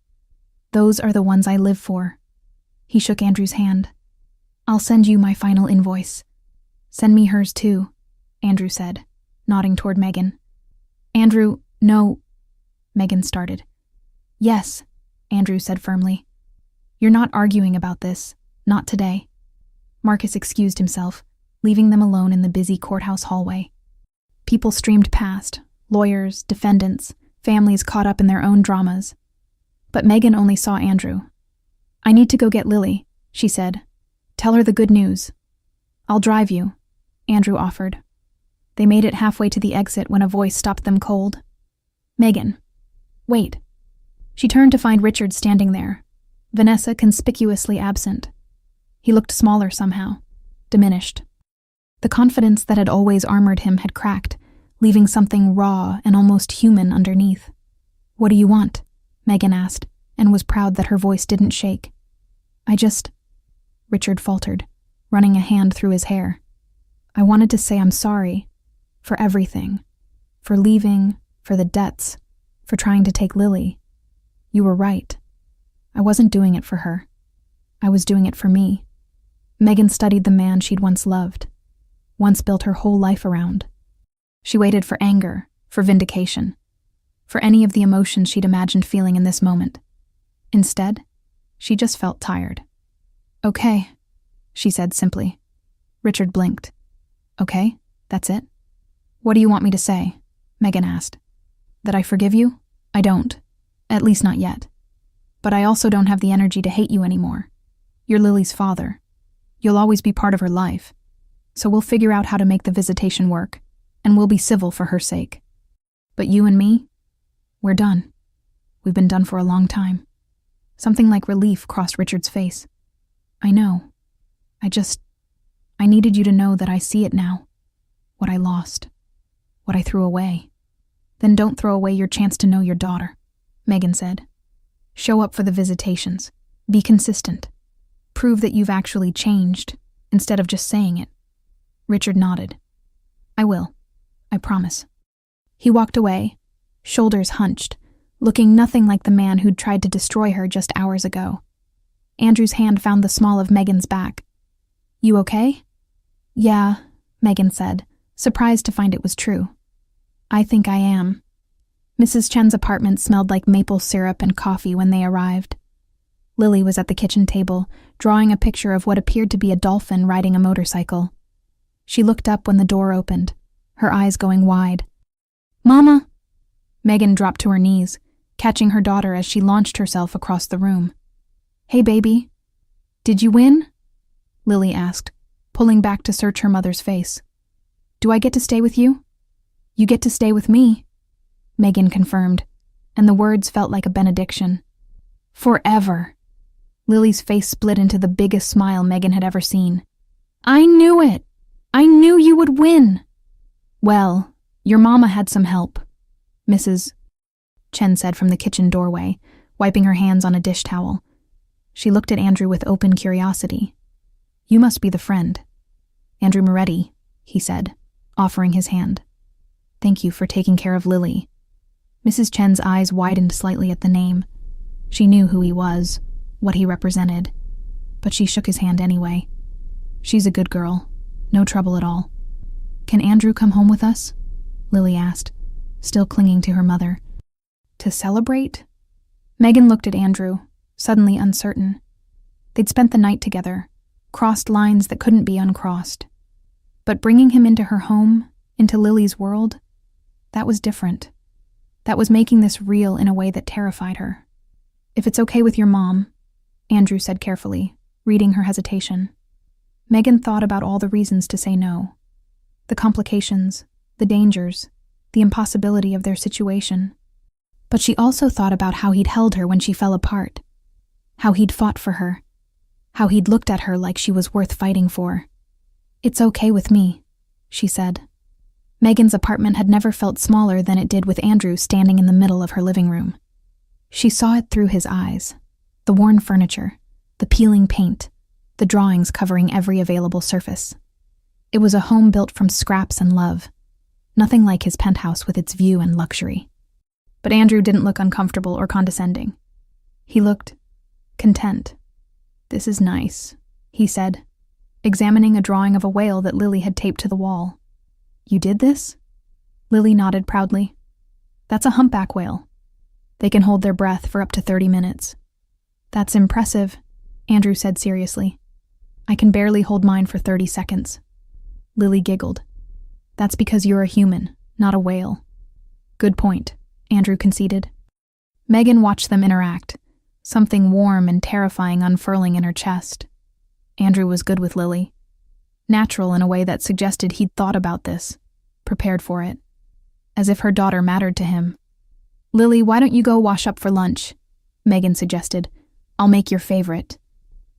those are the ones I live for. He shook Andrew's hand. I'll send you my final invoice. Send me hers too, Andrew said, nodding toward Megan. Andrew, no, Megan started. Yes, Andrew said firmly. You're not arguing about this, not today. Marcus excused himself, leaving them alone in the busy courthouse hallway. People streamed past, lawyers, defendants, families caught up in their own dramas. But Megan only saw Andrew. I need to go get Lily, she said. Tell her the good news. I'll drive you, Andrew offered. They made it halfway to the exit when a voice stopped them cold. Megan, wait. She turned to find Richard standing there, Vanessa conspicuously absent. He looked smaller somehow, diminished. The confidence that had always armored him had cracked, leaving something raw and almost human underneath. What do you want? Megan asked, and was proud that her voice didn't shake. Richard faltered, running a hand through his hair. I wanted to say I'm sorry. For everything. For leaving, for the debts, for trying to take Lily. You were right. I wasn't doing it for her. I was doing it for me. Megan studied the man she'd once loved, once built her whole life around. She waited for anger, for vindication, for any of the emotions she'd imagined feeling in this moment. Instead, she just felt tired. Okay, she said simply. Richard blinked. Okay, that's it? What do you want me to say? Megan asked. That I forgive you? I don't. At least not yet. But I also don't have the energy to hate you anymore. You're Lily's father. You'll always be part of her life. So we'll figure out how to make the visitation work, and we'll be civil for her sake. But you and me? We're done. We've been done for a long time. Something like relief crossed Richard's face. I know. I needed you to know that I see it now. What I lost. What I threw away. Then don't throw away your chance to know your daughter, Megan said, Show up for the visitations. Be consistent. Prove that you've actually changed, instead of just saying it. Richard nodded. I will. I promise. He walked away, shoulders hunched, looking nothing like the man who'd tried to destroy her just hours ago. Andrew's hand found the small of Megan's back. You okay? Yeah, Megan said, surprised to find it was true. I think I am. Mrs. Chen's apartment smelled like maple syrup and coffee when they arrived. Lily was at the kitchen table, drawing a picture of what appeared to be a dolphin riding a motorcycle. She looked up when the door opened, her eyes going wide. Mama! Megan dropped to her knees, catching her daughter as she launched herself across the room. Hey, baby. Did you win? Lily asked, pulling back to search her mother's face. Do I get to stay with you? You get to stay with me, Megan confirmed, and the words felt like a benediction. Forever. Lily's face split into the biggest smile Megan had ever seen. I knew it! I knew you would win! Well, your mama had some help, Mrs. Chen said from the kitchen doorway, wiping her hands on a dish towel. She looked at Andrew with open curiosity. You must be the friend. Andrew Moretti, he said, offering his hand. Thank you for taking care of Lily. Mrs. Chen's eyes widened slightly at the name. She knew who he was, what he represented, but she shook his hand anyway. She's a good girl. No trouble at all. Can Andrew come home with us? Lily asked, still clinging to her mother. To celebrate? Megan looked at Andrew, suddenly uncertain. They'd spent the night together, crossed lines that couldn't be uncrossed. But bringing him into her home, into Lily's world, that was different. That was making this real in a way that terrified her. If it's okay with your mom, Andrew said carefully, reading her hesitation. Megan thought about all the reasons to say no. The complications, the dangers, the impossibility of their situation. But she also thought about how he'd held her when she fell apart, how he'd fought for her, how he'd looked at her like she was worth fighting for. It's okay with me, she said. Megan's apartment had never felt smaller than it did with Andrew standing in the middle of her living room. She saw it through his eyes, the worn furniture, the peeling paint, the drawings covering every available surface. It was a home built from scraps and love, nothing like his penthouse with its view and luxury. But Andrew didn't look uncomfortable or condescending. He looked content. This is nice, he said, examining a drawing of a whale that Lily had taped to the wall. You did this? Lily nodded proudly. That's a humpback whale. They can hold their breath for up to 30 minutes. That's impressive, Andrew said seriously. I can barely hold mine for 30 seconds. Lily giggled. That's because you're a human, not a whale. Good point, Andrew conceded. Megan watched them interact, something warm and terrifying unfurling in her chest. Andrew was good with Lily. Natural in a way that suggested he'd thought about this, prepared for it, as if her daughter mattered to him. Lily, why don't you go wash up for lunch? Megan suggested. I'll make your favorite.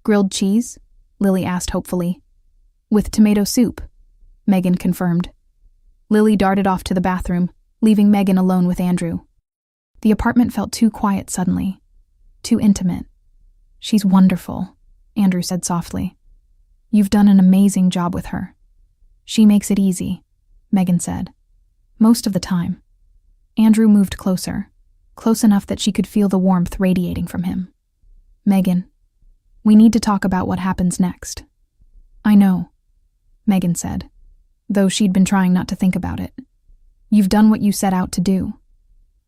Grilled cheese? Lily asked hopefully. With tomato soup, Megan confirmed. Lily darted off to the bathroom, leaving Megan alone with Andrew. The apartment felt too quiet suddenly, too intimate. She's wonderful, Andrew said softly. You've done an amazing job with her. She makes it easy, Megan said. Most of the time. Andrew moved closer, close enough that she could feel the warmth radiating from him. Megan, we need to talk about what happens next. I know, Megan said, though she'd been trying not to think about it. You've done what you set out to do.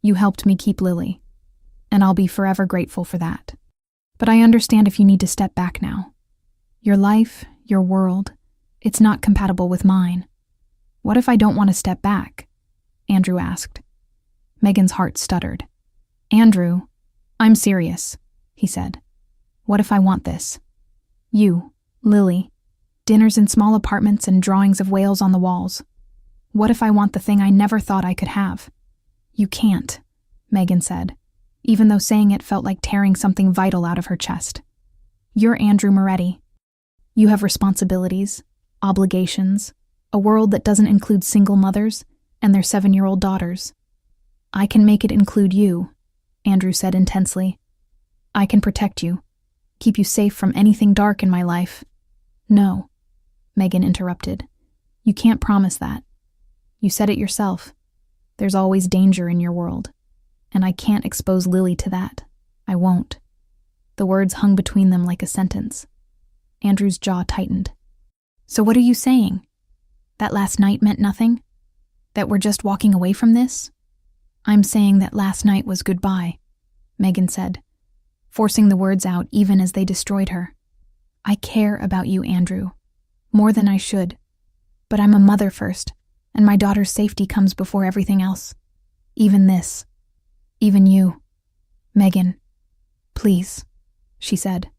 You helped me keep Lily, and I'll be forever grateful for that. But I understand if you need to step back now. Your life, your world, it's not compatible with mine. What if I don't want to step back? Andrew asked. Megan's heart stuttered. Andrew, I'm serious, he said. What if I want this? You, Lily, dinners in small apartments and drawings of whales on the walls. What if I want the thing I never thought I could have? You can't, Megan said, even though saying it felt like tearing something vital out of her chest. You're Andrew Moretti. You have responsibilities, obligations, a world that doesn't include single mothers and their 7-year-old daughters. I can make it include you, Andrew said intensely. I can protect you, keep you safe from anything dark in my life." "No," Megan interrupted. "You can't promise that. You said it yourself. There's always danger in your world, and I can't expose Lily to that. I won't." The words hung between them like a sentence. Andrew's jaw tightened. "So what are you saying? That last night meant nothing? That we're just walking away from this?" "I'm saying that last night was goodbye," Megan said, forcing the words out even as they destroyed her. "I care about you, Andrew, more than I should. But I'm a mother first, and my daughter's safety comes before everything else. Even this. Even you. Megan, please," she said,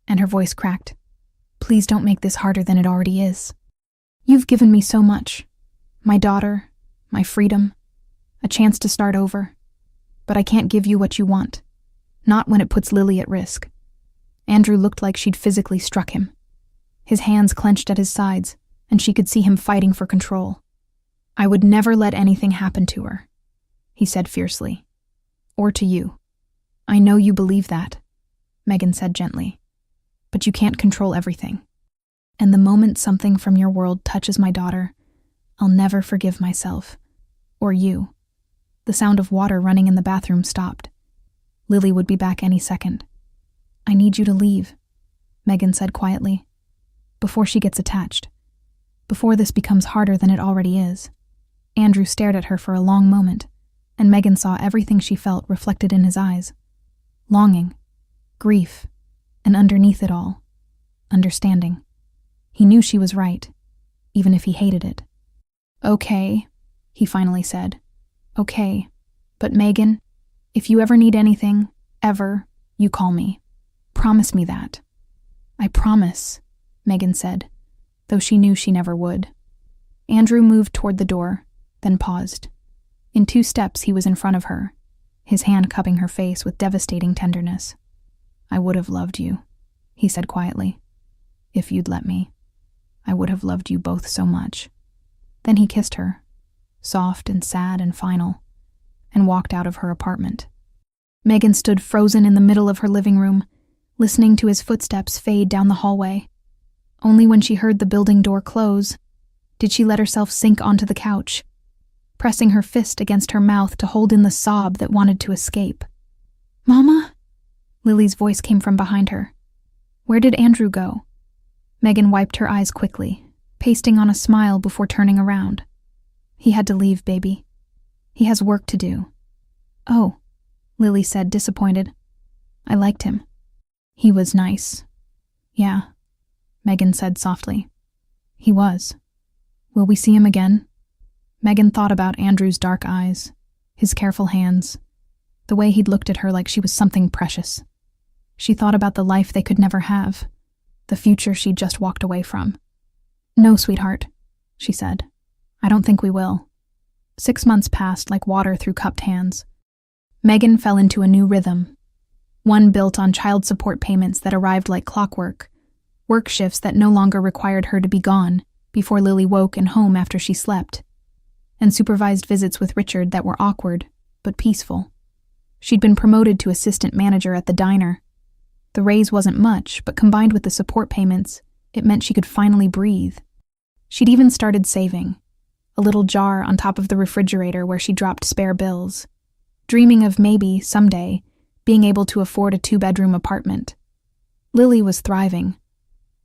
and her voice cracked. "Please don't make this harder than it already is. You've given me so much. My daughter, my freedom, a chance to start over. But I can't give you what you want. Not when it puts Lily at risk." Andrew looked like she'd physically struck him. His hands clenched at his sides, and she could see him fighting for control. "I would never let anything happen to her," he said fiercely. "Or to you. I know you believe that," Megan said gently. "But you can't control everything. And the moment something from your world touches my daughter, I'll never forgive myself. Or you." The sound of water running in the bathroom stopped. Lily would be back any second. "I need you to leave," Megan said quietly, "before she gets attached. Before this becomes harder than it already is." Andrew stared at her for a long moment, and Megan saw everything she felt reflected in his eyes. Longing, grief, and underneath it all, understanding. He knew she was right, even if he hated it. "Okay," he finally said. "Okay, but Megan, if you ever need anything, ever, you call me. Promise me that." "I promise," Megan said, though she knew she never would. Andrew moved toward the door, then paused. In 2 steps he was in front of her, his hand cupping her face with devastating tenderness. "I would have loved you," he said quietly. "If you'd let me. I would have loved you both so much." Then he kissed her, soft and sad and final, and walked out of her apartment. Megan stood frozen in the middle of her living room, listening to his footsteps fade down the hallway. Only when she heard the building door close did she let herself sink onto the couch, pressing her fist against her mouth to hold in the sob that wanted to escape. "Mama?" Lily's voice came from behind her. "Where did Andrew go?" Megan wiped her eyes quickly, pasting on a smile before turning around. "He had to leave, baby. He has work to do." "Oh," Lily said, disappointed. "I liked him. He was nice." "Yeah," Megan said softly. "He was. Will we see him again?" Megan thought about Andrew's dark eyes, his careful hands, the way he'd looked at her like she was something precious. She thought about the life they could never have, the future she'd just walked away from. "No, sweetheart," she said. "I don't think we will." 6 months passed like water through cupped hands. Megan fell into a new rhythm, one built on child support payments that arrived like clockwork, work shifts that no longer required her to be gone before Lily woke and home after she slept, and supervised visits with Richard that were awkward but peaceful. She'd been promoted to assistant manager at the diner. The raise wasn't much, but combined with the support payments, it meant she could finally breathe. She'd even started saving, a little jar on top of the refrigerator where she dropped spare bills, dreaming of maybe, someday, being able to afford a 2-bedroom apartment. Lily was thriving.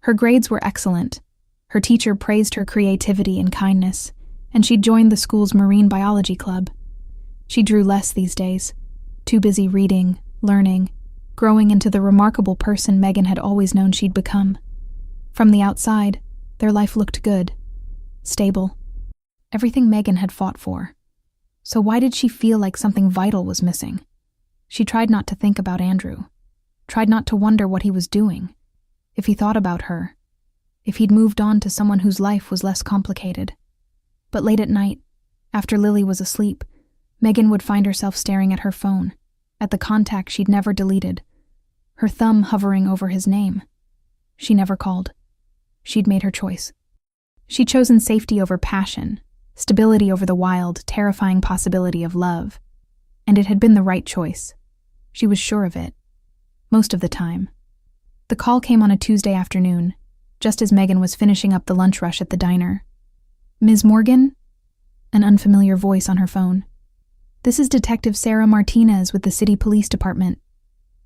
Her grades were excellent. Her teacher praised her creativity and kindness, and she'd joined the school's marine biology club. She drew less these days, too busy reading, learning, growing into the remarkable person Megan had always known she'd become. From the outside, their life looked good, stable, everything Megan had fought for. So why did she feel like something vital was missing? She tried not to think about Andrew, tried not to wonder what he was doing, if he thought about her, if he'd moved on to someone whose life was less complicated. But late at night, after Lily was asleep, Megan would find herself staring at her phone, at the contact she'd never deleted, her thumb hovering over his name. She never called. She'd made her choice. She'd chosen safety over passion, stability over the wild, terrifying possibility of love. And it had been the right choice. She was sure of it. most of the time. The call came on a Tuesday afternoon, just as Megan was finishing up the lunch rush at the diner. "Ms. Morgan?" An unfamiliar voice on her phone. "This is Detective Sarah Martinez with the City Police Department.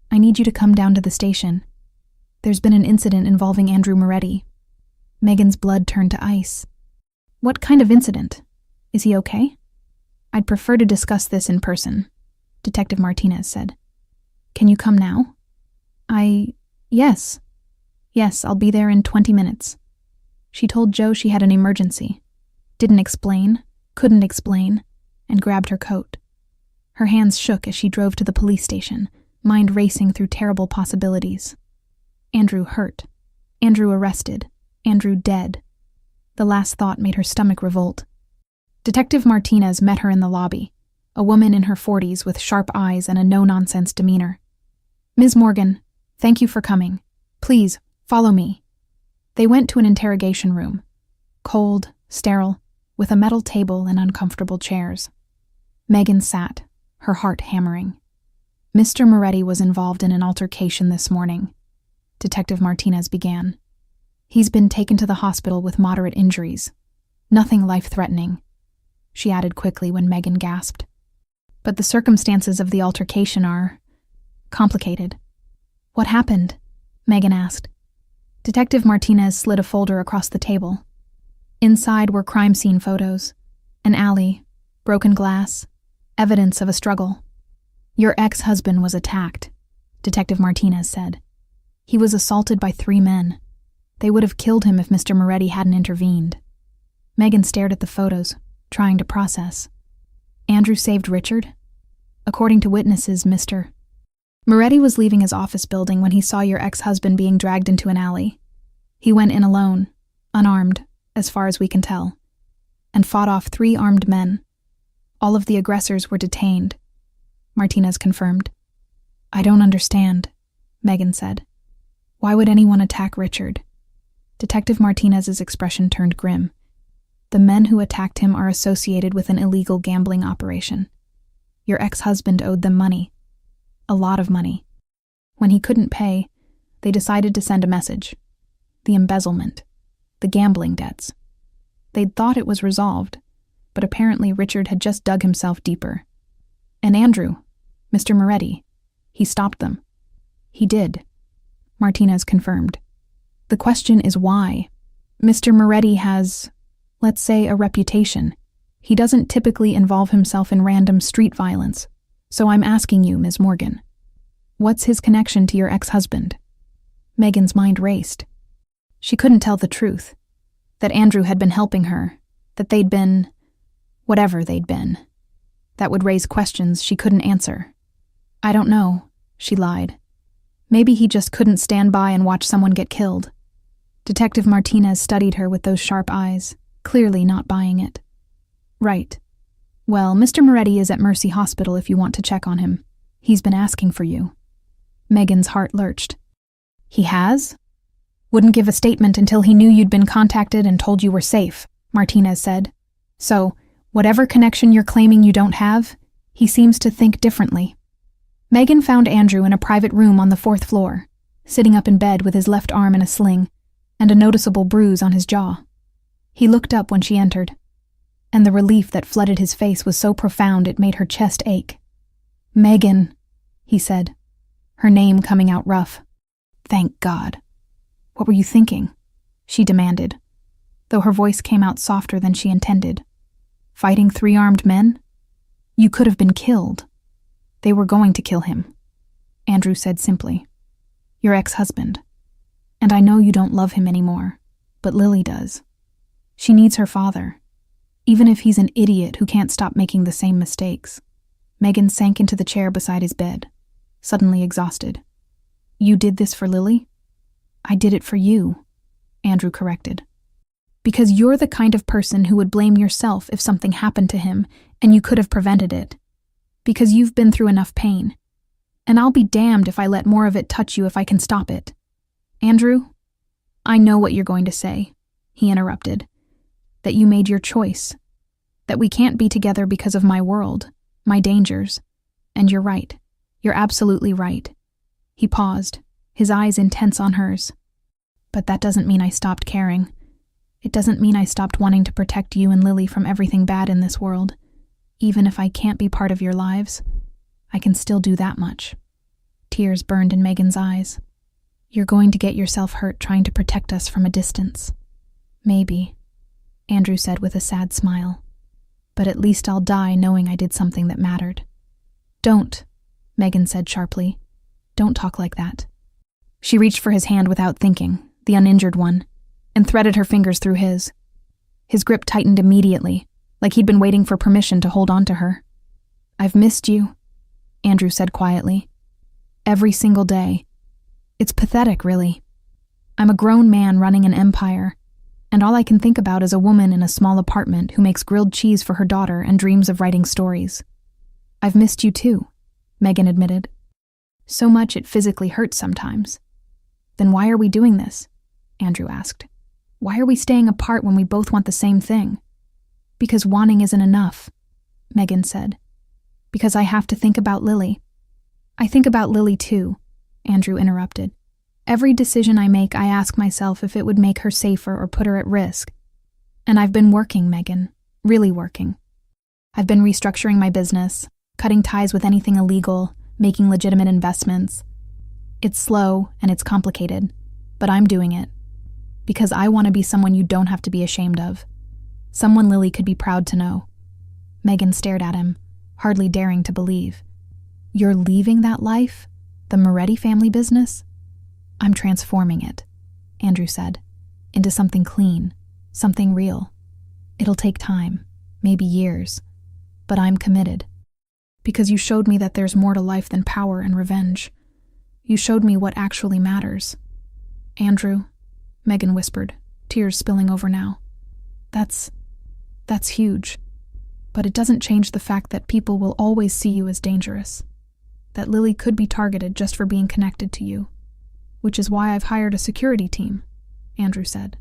I need you to come down to the station. There's been an incident involving Andrew Moretti." Megan's blood turned to ice. "What kind of incident? Is he okay?" "I'd prefer to discuss this in person," Detective Martinez said. "Can you come now?" Yes. Yes, I'll be there in 20 minutes. She told Joe she had an emergency. Didn't explain, couldn't explain, and grabbed her coat. Her hands shook as she drove to the police station, mind racing through terrible possibilities. Andrew hurt. Andrew arrested. Andrew dead. The last thought made her stomach revolt. Detective Martinez met her in the lobby, a woman in her 40s with sharp eyes and a no-nonsense demeanor. "Ms. Morgan, thank you for coming. Please, follow me." They went to an interrogation room. Cold, sterile, with a metal table and uncomfortable chairs. Megan sat, her heart hammering. "Mr. Moretti was involved in an altercation this morning," Detective Martinez began. "He's been taken to the hospital with moderate injuries. Nothing life-threatening," she added quickly when Megan gasped. "But the circumstances of the altercation are complicated." "What happened?" Megan asked. Detective Martinez slid a folder across the table. Inside were crime scene photos, an alley, broken glass, evidence of a struggle. "Your ex-husband was attacked," Detective Martinez said. "He was assaulted by 3 men. They would have killed him if Mr. Moretti hadn't intervened." Megan stared at the photos, trying to process. "Andrew saved Richard?" "According to witnesses, Mr. Moretti was leaving his office building when he saw your ex-husband being dragged into an alley. He went in alone, unarmed, as far as we can tell, and fought off 3 armed men. All of the aggressors were detained," Martinez confirmed. "I don't understand," Megan said. "Why would anyone attack Richard?" Detective Martinez's expression turned grim. "The men who attacked him are associated with an illegal gambling operation. Your ex-husband owed them money. A lot of money. When he couldn't pay, they decided to send a message. The embezzlement. The gambling debts. They'd thought it was resolved, but apparently Richard had just dug himself deeper. And Andrew, Mr. Moretti, he stopped them." "He did," Martinez confirmed. "The question is why. Mr. Moretti has, let's say, a reputation. He doesn't typically involve himself in random street violence. So I'm asking you, Ms. Morgan, what's his connection to your ex-husband?" Megan's mind raced. She couldn't tell the truth. That Andrew had been helping her. That they'd been whatever they'd been. That would raise questions she couldn't answer. "I don't know," she lied. "Maybe he just couldn't stand by and watch someone get killed." Detective Martinez studied her with those sharp eyes, clearly not buying it. "Right. Well, Mr. Moretti is at Mercy Hospital if you want to check on him. He's been asking for you." Megan's heart lurched. "He has?" "Wouldn't give a statement until he knew you'd been contacted and told you were safe," Martinez said. "So, whatever connection you're claiming you don't have, he seems to think differently." Megan found Andrew in a private room on the 4th floor, sitting up in bed with his left arm in a sling, and a noticeable bruise on his jaw. He looked up when she entered, and the relief that flooded his face was so profound it made her chest ache. "Megan," he said, her name coming out rough. "Thank God." "What were you thinking?" she demanded, though her voice came out softer than she intended. "Fighting 3 armed men? You could have been killed." "They were going to kill him," Andrew said simply. "Your ex-husband. And I know you don't love him anymore, but Lily does. She needs her father. Even if he's an idiot who can't stop making the same mistakes." Megan sank into the chair beside his bed, suddenly exhausted. "You did this for Lily?" "I did it for you," Andrew corrected. "Because you're the kind of person who would blame yourself if something happened to him and you could have prevented it. Because you've been through enough pain. And I'll be damned if I let more of it touch you if I can stop it." "Andrew, I know what you're going to say," he interrupted. "That you made your choice. That we can't be together because of my world, my dangers. And you're right. You're absolutely right. He paused, his eyes intense on hers. But that doesn't mean I stopped caring. It doesn't mean I stopped wanting to protect you and Lily from everything bad in this world. Even if I can't be part of your lives, I can still do that much. Tears burned in Megan's eyes. You're going to get yourself hurt trying to protect us from a distance. Maybe, Andrew said with a sad smile. But at least I'll die knowing I did something that mattered. Don't, Megan said sharply. Don't talk like that. She reached for his hand without thinking, the uninjured one, and threaded her fingers through his. His grip tightened immediately, like he'd been waiting for permission to hold on to her. I've missed you, Andrew said quietly. Every single day. It's pathetic, really. I'm a grown man running an empire, and all I can think about is a woman in a small apartment who makes grilled cheese for her daughter and dreams of writing stories. I've missed you too, Megan admitted. So much it physically hurts sometimes. Then why are we doing this? Andrew asked. Why are we staying apart when we both want the same thing? Because wanting isn't enough, Megan said. Because I have to think about Lily. I think about Lily too, Andrew interrupted. Every decision I make, I ask myself if it would make her safer or put her at risk. And I've been working, Megan, really working. I've been restructuring my business, cutting ties with anything illegal, making legitimate investments. It's slow and it's complicated, but I'm doing it. Because I want to be someone you don't have to be ashamed of. Someone Lily could be proud to know. Megan stared at him, hardly daring to believe. You're leaving that life? The Moretti family business? I'm transforming it, Andrew said, into something clean, something real. It'll take time, maybe years, but I'm committed. Because you showed me that there's more to life than power and revenge. You showed me what actually matters. Andrew, Megan whispered, tears spilling over now. That's huge. But it doesn't change the fact that people will always see you as dangerous. That Lily could be targeted just for being connected to you. Which is why I've hired a security team, Andrew said.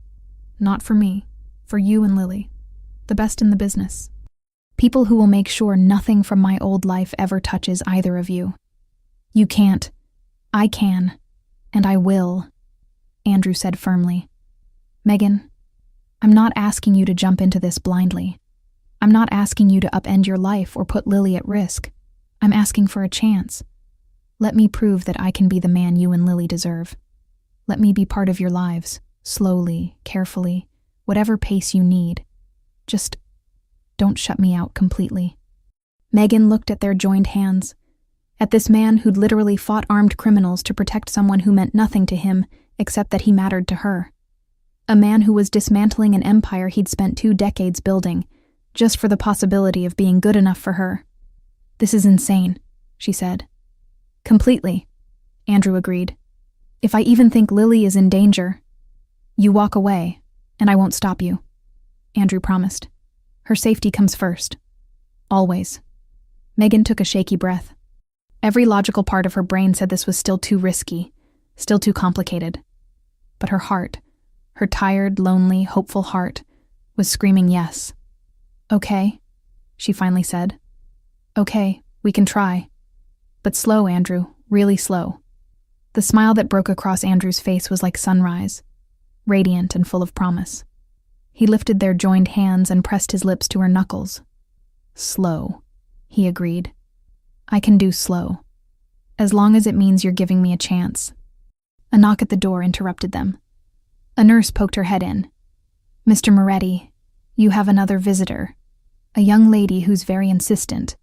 Not for me, for you and Lily. The best in the business. People who will make sure nothing from my old life ever touches either of you. You can't. I can. And I will, Andrew said firmly. Megan, I'm not asking you to jump into this blindly. I'm not asking you to upend your life or put Lily at risk. I'm asking for a chance. Let me prove that I can be the man you and Lily deserve. Let me be part of your lives, slowly, carefully, whatever pace you need. Just don't shut me out completely. Megan looked at their joined hands, at this man who'd literally fought armed criminals to protect someone who meant nothing to him except that he mattered to her. A man who was dismantling an empire he'd spent 2 decades building, just for the possibility of being good enough for her. This is insane, she said. Completely, Andrew agreed. If I even think Lily is in danger, you walk away, and I won't stop you, Andrew promised. Her safety comes first. Always. Megan took a shaky breath. Every logical part of her brain said this was still too risky, still too complicated. But her heart, her tired, lonely, hopeful heart, was screaming yes. Okay, she finally said. Okay, we can try. But slow, Andrew, really slow. The smile that broke across Andrew's face was like sunrise, radiant and full of promise. He lifted their joined hands and pressed his lips to her knuckles. Slow, he agreed. I can do slow, as long as it means you're giving me a chance. A knock at the door interrupted them. A nurse poked her head in. Mr. Moretti, you have another visitor, a young lady who's very insistent.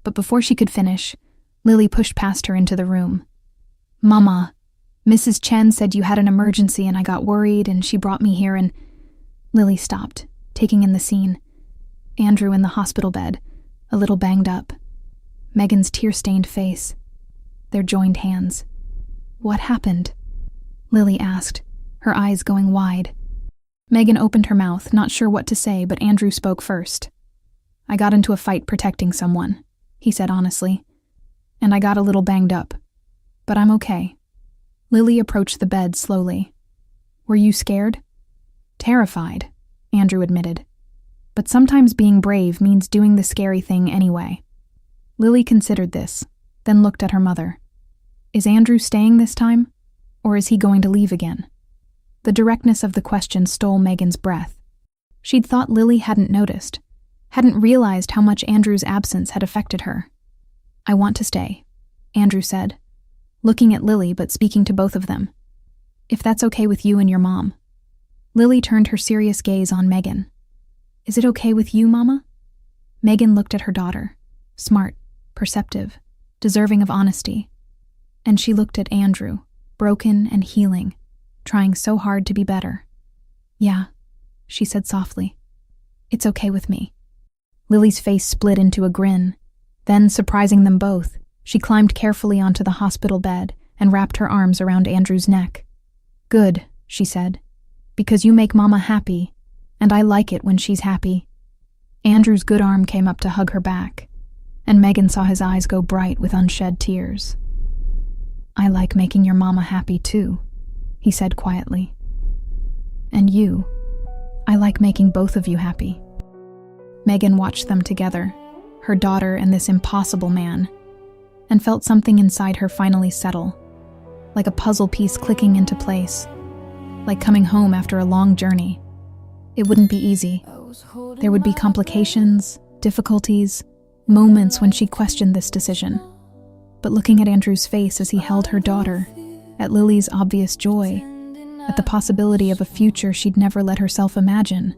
But before she could finish, Lily pushed past her into the room. Mama, Mrs. Chen said you had an emergency and I got worried and she brought me here and... Lily stopped, taking in the scene. Andrew in the hospital bed, a little banged up. Megan's tear-stained face. Their joined hands. What happened? Lily asked, her eyes going wide. Megan opened her mouth, not sure what to say, but Andrew spoke first. I got into a fight protecting someone, he said honestly. And I got a little banged up. But I'm okay. Lily approached the bed slowly. Were you scared? Terrified, Andrew admitted. But sometimes being brave means doing the scary thing anyway. Lily considered this, then looked at her mother. Is Andrew staying this time? Or is he going to leave again? The directness of the question stole Megan's breath. She'd thought Lily hadn't noticed, hadn't realized how much Andrew's absence had affected her. I want to stay, Andrew said, looking at Lily but speaking to both of them. If that's okay with you and your mom. Lily turned her serious gaze on Megan. Is it okay with you, Mama? Megan looked at her daughter, smart, perceptive, deserving of honesty. And she looked at Andrew, broken and healing, trying so hard to be better. Yeah, she said softly. It's okay with me. Lily's face split into a grin. Then, surprising them both, she climbed carefully onto the hospital bed and wrapped her arms around Andrew's neck. Good, she said, because you make Mama happy, and I like it when she's happy. Andrew's good arm came up to hug her back, and Megan saw his eyes go bright with unshed tears. I like making your Mama happy too, he said quietly. And you, I like making both of you happy. Megan watched them together, her daughter and this impossible man, and felt something inside her finally settle, like a puzzle piece clicking into place, like coming home after a long journey. It wouldn't be easy. There would be complications, difficulties, moments when she questioned this decision. But looking at Andrew's face as he held her daughter, at Lily's obvious joy, at the possibility of a future she'd never let herself imagine,